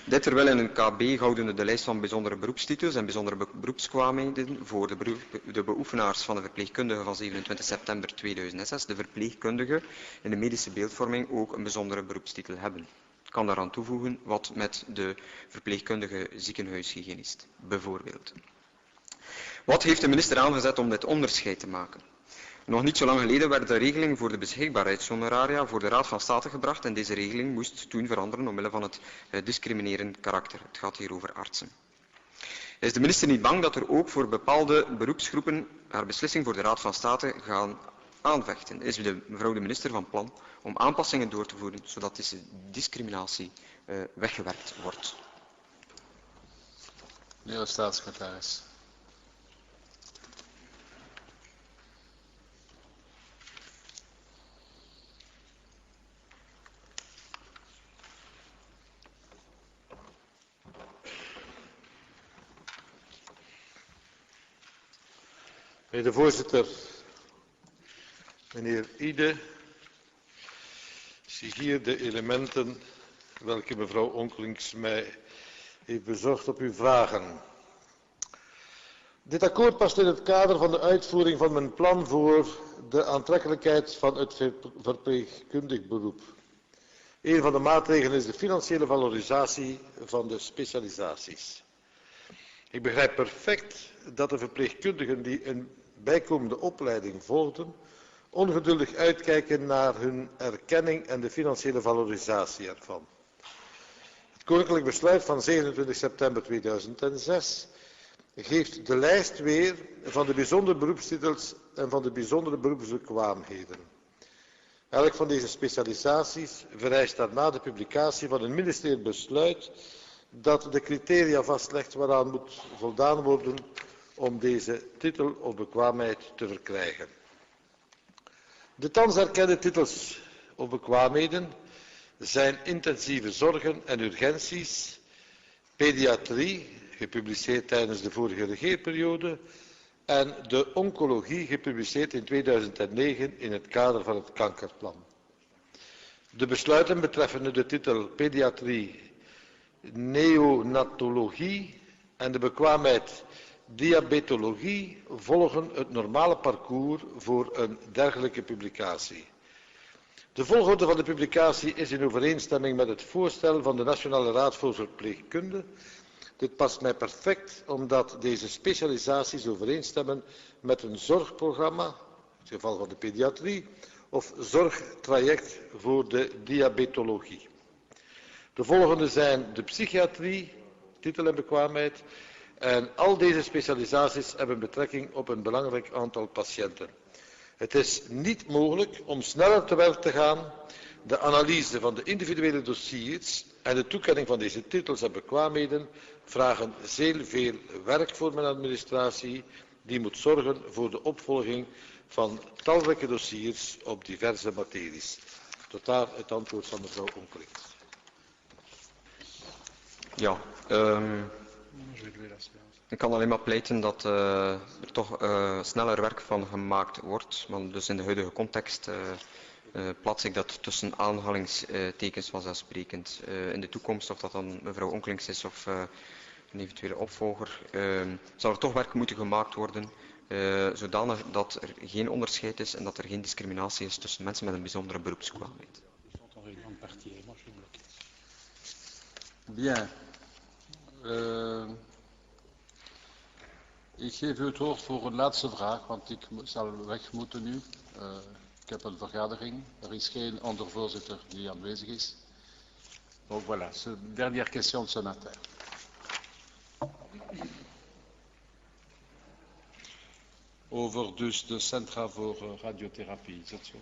Dit terwijl in een KB houdende de lijst van bijzondere beroepstitels en bijzondere beroepskwaamheden voor de beoefenaars van de verpleegkundige van 27 september 2006 de verpleegkundigen in de medische beeldvorming ook een bijzondere beroepstitel hebben. Ik kan daaraan toevoegen wat met de verpleegkundige ziekenhuishygiënist, bijvoorbeeld. Wat heeft de minister aangezet om dit onderscheid te maken? Nog niet zo lang geleden werd de regeling voor de beschikbaarheidshonoraria voor de Raad van State gebracht en deze regeling moest toen veranderen omwille van het discriminerend karakter. Het gaat hier over artsen. Is de minister niet bang dat er ook voor bepaalde beroepsgroepen haar beslissing voor de Raad van State gaan aanvechten? Is mevrouw de minister van plan om aanpassingen door te voeren zodat deze discriminatie weggewerkt wordt? Meneer de staatssecretaris. Meneer de voorzitter, meneer Ide, zie hier de elementen welke mevrouw Onkelings mij heeft bezorgd op uw vragen. Dit akkoord past in het kader van de uitvoering van mijn plan voor de aantrekkelijkheid van het verpleegkundig beroep. Een van de maatregelen is de financiële valorisatie van de specialisaties. Ik begrijp perfect dat de verpleegkundigen die een bijkomende opleiding volgden, ongeduldig uitkijken naar hun erkenning en de financiële valorisatie ervan. Het koninklijk besluit van 27 september 2006 geeft de lijst weer van de bijzondere beroepstitels en van de bijzondere beroepsbekwaamheden. Elk van deze specialisaties vereist daarna de publicatie van een ministerieel besluit dat de criteria vastlegt waaraan moet voldaan worden om deze titel of bekwaamheid te verkrijgen. De thans erkende titels of bekwaamheden zijn intensieve zorgen en urgenties, pediatrie, gepubliceerd tijdens de vorige regeerperiode, en de oncologie, gepubliceerd in 2009 in het kader van het kankerplan. De besluiten betreffende de titel pediatrie, neonatologie en de bekwaamheid diabetologie volgen het normale parcours voor een dergelijke publicatie. De volgorde van de publicatie is in overeenstemming met het voorstel van de Nationale Raad voor Verpleegkunde. Dit past mij perfect omdat deze specialisaties overeenstemmen met een zorgprogramma, in het geval van de pediatrie, of zorgtraject voor de diabetologie. De volgende zijn de psychiatrie, titel en bekwaamheid, en al deze specialisaties hebben betrekking op een belangrijk aantal patiënten. Het is niet mogelijk om sneller te werk te gaan. De analyse van de individuele dossiers en de toekenning van deze titels en bekwaamheden vragen zeer veel werk voor mijn administratie, die moet zorgen voor de opvolging van talrijke dossiers op diverse materies. Tot daar het antwoord van mevrouw Onkelings. Ja, ik kan alleen maar pleiten dat er toch sneller werk van gemaakt wordt, want dus in de huidige context plaats ik dat tussen aanhalingstekens vanzelfsprekend. In de toekomst, of dat dan mevrouw Onkelings is of een eventuele opvolger, zal er toch werk moeten gemaakt worden, zodanig dat er geen onderscheid is en dat er geen discriminatie is tussen mensen met een bijzondere beroepskwaamheid. Bien. Ik geef u het woord voor een laatste vraag, want ik zal weg moeten nu. Ik heb een vergadering. Er is geen ondervoorzitter die aanwezig is. Donc voilà, dernière question de ce matin. Over dus de centra voor radiotherapie, is dat zo?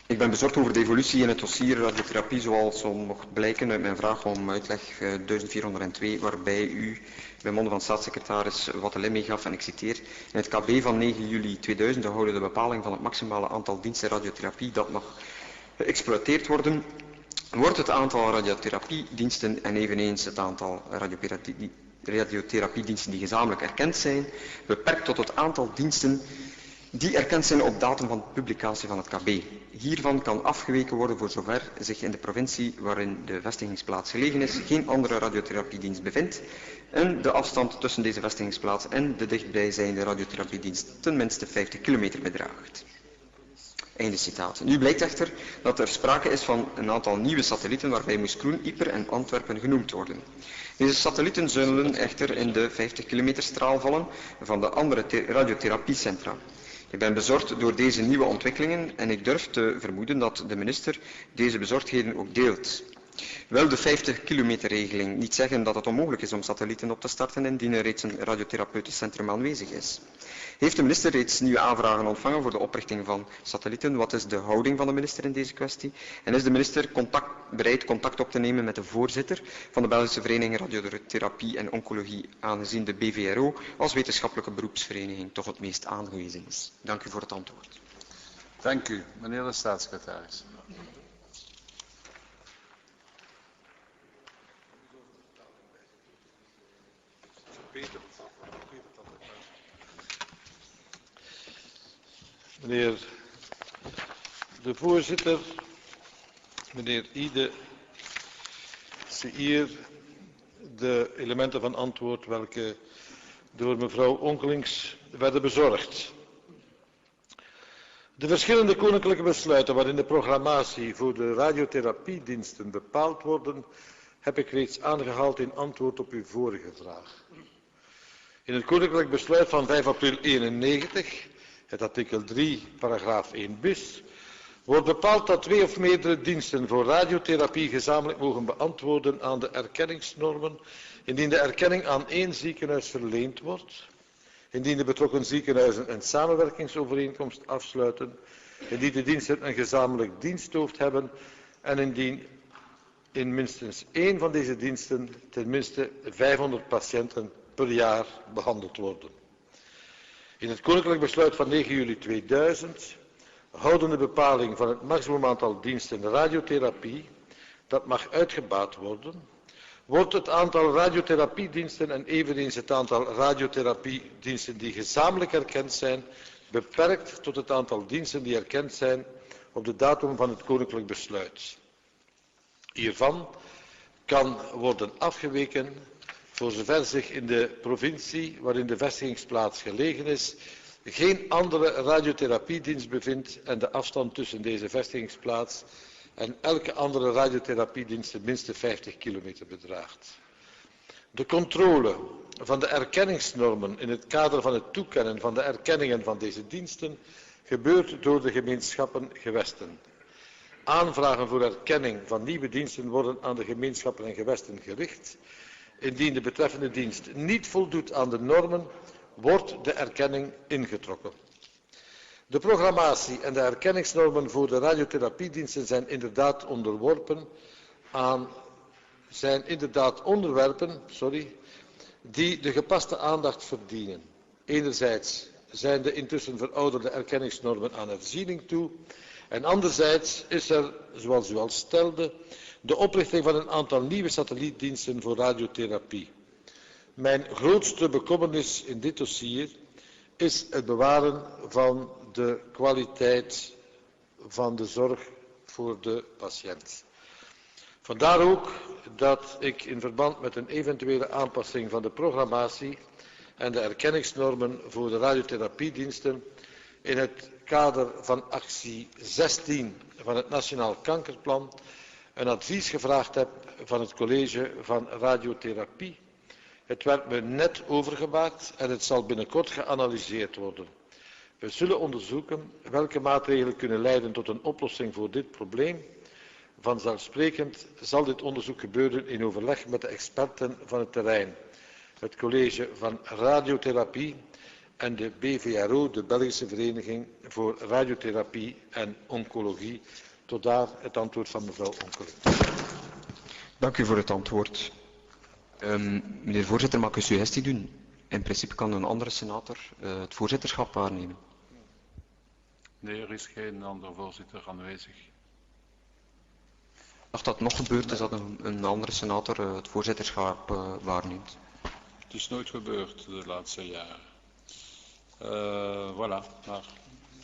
Ik ben bezorgd over de evolutie in het dossier radiotherapie, zoals mocht blijken uit mijn vraag om uitleg 1402, waarbij u bij monden van staatssecretaris Wattelet meegaf, en ik citeer: in het KB van 9 juli 2000 houden de bepaling van het maximale aantal diensten radiotherapie dat mag geëxploiteerd worden, wordt het aantal radiotherapiediensten en eveneens het aantal radiotherapiediensten die gezamenlijk erkend zijn, beperkt tot het aantal diensten die erkend zijn op datum van publicatie van het KB. Hiervan kan afgeweken worden voor zover zich in de provincie waarin de vestigingsplaats gelegen is geen andere radiotherapiedienst bevindt en de afstand tussen deze vestigingsplaats en de dichtbijzijnde radiotherapiedienst tenminste 50 kilometer bedraagt. Einde citaat. Nu blijkt echter dat er sprake is van een aantal nieuwe satellieten waarbij Moeskroen, Ieper en Antwerpen genoemd worden. Deze satellieten zullen echter in de 50 kilometer straal vallen van de andere radiotherapiecentra. Ik ben bezorgd door deze nieuwe ontwikkelingen en ik durf te vermoeden dat de minister deze bezorgdheden ook deelt. Wil de 50 kilometer regeling niet zeggen dat het onmogelijk is om satellieten op te starten indien er reeds een radiotherapeutisch centrum aanwezig is? Heeft de minister reeds nieuwe aanvragen ontvangen voor de oprichting van satellieten? Wat is de houding van de minister in deze kwestie? En is de minister bereid contact op te nemen met de voorzitter van de Belgische Vereniging Radiotherapie en Oncologie, aangezien de BVRO als wetenschappelijke beroepsvereniging toch het meest aangewezen is? Dank u voor het antwoord. Dank u, meneer de staatssecretaris. Meneer de voorzitter, meneer Ide, zie hier de elementen van antwoord welke door mevrouw Onkelings werden bezorgd. De verschillende koninklijke besluiten waarin de programmatie voor de radiotherapiediensten bepaald worden, heb ik reeds aangehaald in antwoord op uw vorige vraag. In het koninklijk besluit van 5 april 1991, het artikel 3, paragraaf 1 bis, wordt bepaald dat 2 of meerdere diensten voor radiotherapie gezamenlijk mogen beantwoorden aan de erkenningsnormen, indien de erkenning aan één ziekenhuis verleend wordt, indien de betrokken ziekenhuizen een samenwerkingsovereenkomst afsluiten, indien de diensten een gezamenlijk diensthoofd hebben en indien in minstens één van deze diensten tenminste 500 patiënten per jaar behandeld worden. In het Koninklijk Besluit van 9 juli 2000 houden de bepaling van het maximumaantal diensten radiotherapie dat mag uitgebaat worden, wordt het aantal radiotherapiediensten en eveneens het aantal radiotherapiediensten die gezamenlijk erkend zijn, beperkt tot het aantal diensten die erkend zijn op de datum van het Koninklijk Besluit. Hiervan kan worden afgeweken voor zover zich in de provincie waarin de vestigingsplaats gelegen is geen andere radiotherapiedienst bevindt en de afstand tussen deze vestigingsplaats en elke andere radiotherapiedienst tenminste 50 kilometer bedraagt. De controle van de erkenningsnormen in het kader van het toekennen van de erkenningen van deze diensten gebeurt door de gemeenschappen gewesten. Aanvragen voor erkenning van nieuwe diensten worden aan de gemeenschappen en gewesten gericht. Indien de betreffende dienst niet voldoet aan de normen, wordt de erkenning ingetrokken. De programmatie en de erkenningsnormen voor de radiotherapiediensten zijn inderdaad onderwerpen die de gepaste aandacht verdienen. Enerzijds zijn de intussen verouderde erkenningsnormen aan herziening toe en anderzijds is er, zoals u al stelde, de oprichting van een aantal nieuwe satellietdiensten voor radiotherapie. Mijn grootste bekommernis in dit dossier is het bewaren van de kwaliteit van de zorg voor de patiënt. Vandaar ook dat ik in verband met een eventuele aanpassing van de programmatie en de erkenningsnormen voor de radiotherapiediensten in het kader van actie 16 van het Nationaal Kankerplan een advies gevraagd heb van het College van Radiotherapie. Het werd me net overgemaakt en het zal binnenkort geanalyseerd worden. We zullen onderzoeken welke maatregelen kunnen leiden tot een oplossing voor dit probleem. Vanzelfsprekend zal dit onderzoek gebeuren in overleg met de experten van het terrein, het College van Radiotherapie en de BVRO, de Belgische Vereniging voor Radiotherapie en Oncologie. Tot daar het antwoord van mevrouw Onkeling. Dank u voor het antwoord. Meneer de voorzitter, mag ik een suggestie doen? In principe kan een andere senator het voorzitterschap waarnemen. Nee, er is geen andere voorzitter aanwezig. Als dat nog gebeurt, is dat een andere senator het voorzitterschap waarneemt. Het is nooit gebeurd de laatste jaren. Voilà, maar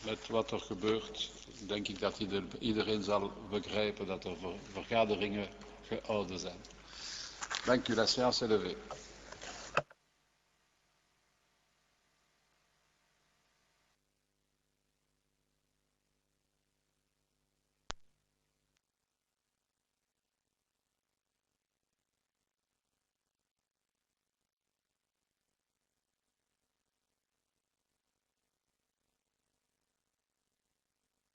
met wat er gebeurt, denk ik dat iedereen zal begrijpen dat er vergaderingen gehouden zijn. Dank u, la séance est levée.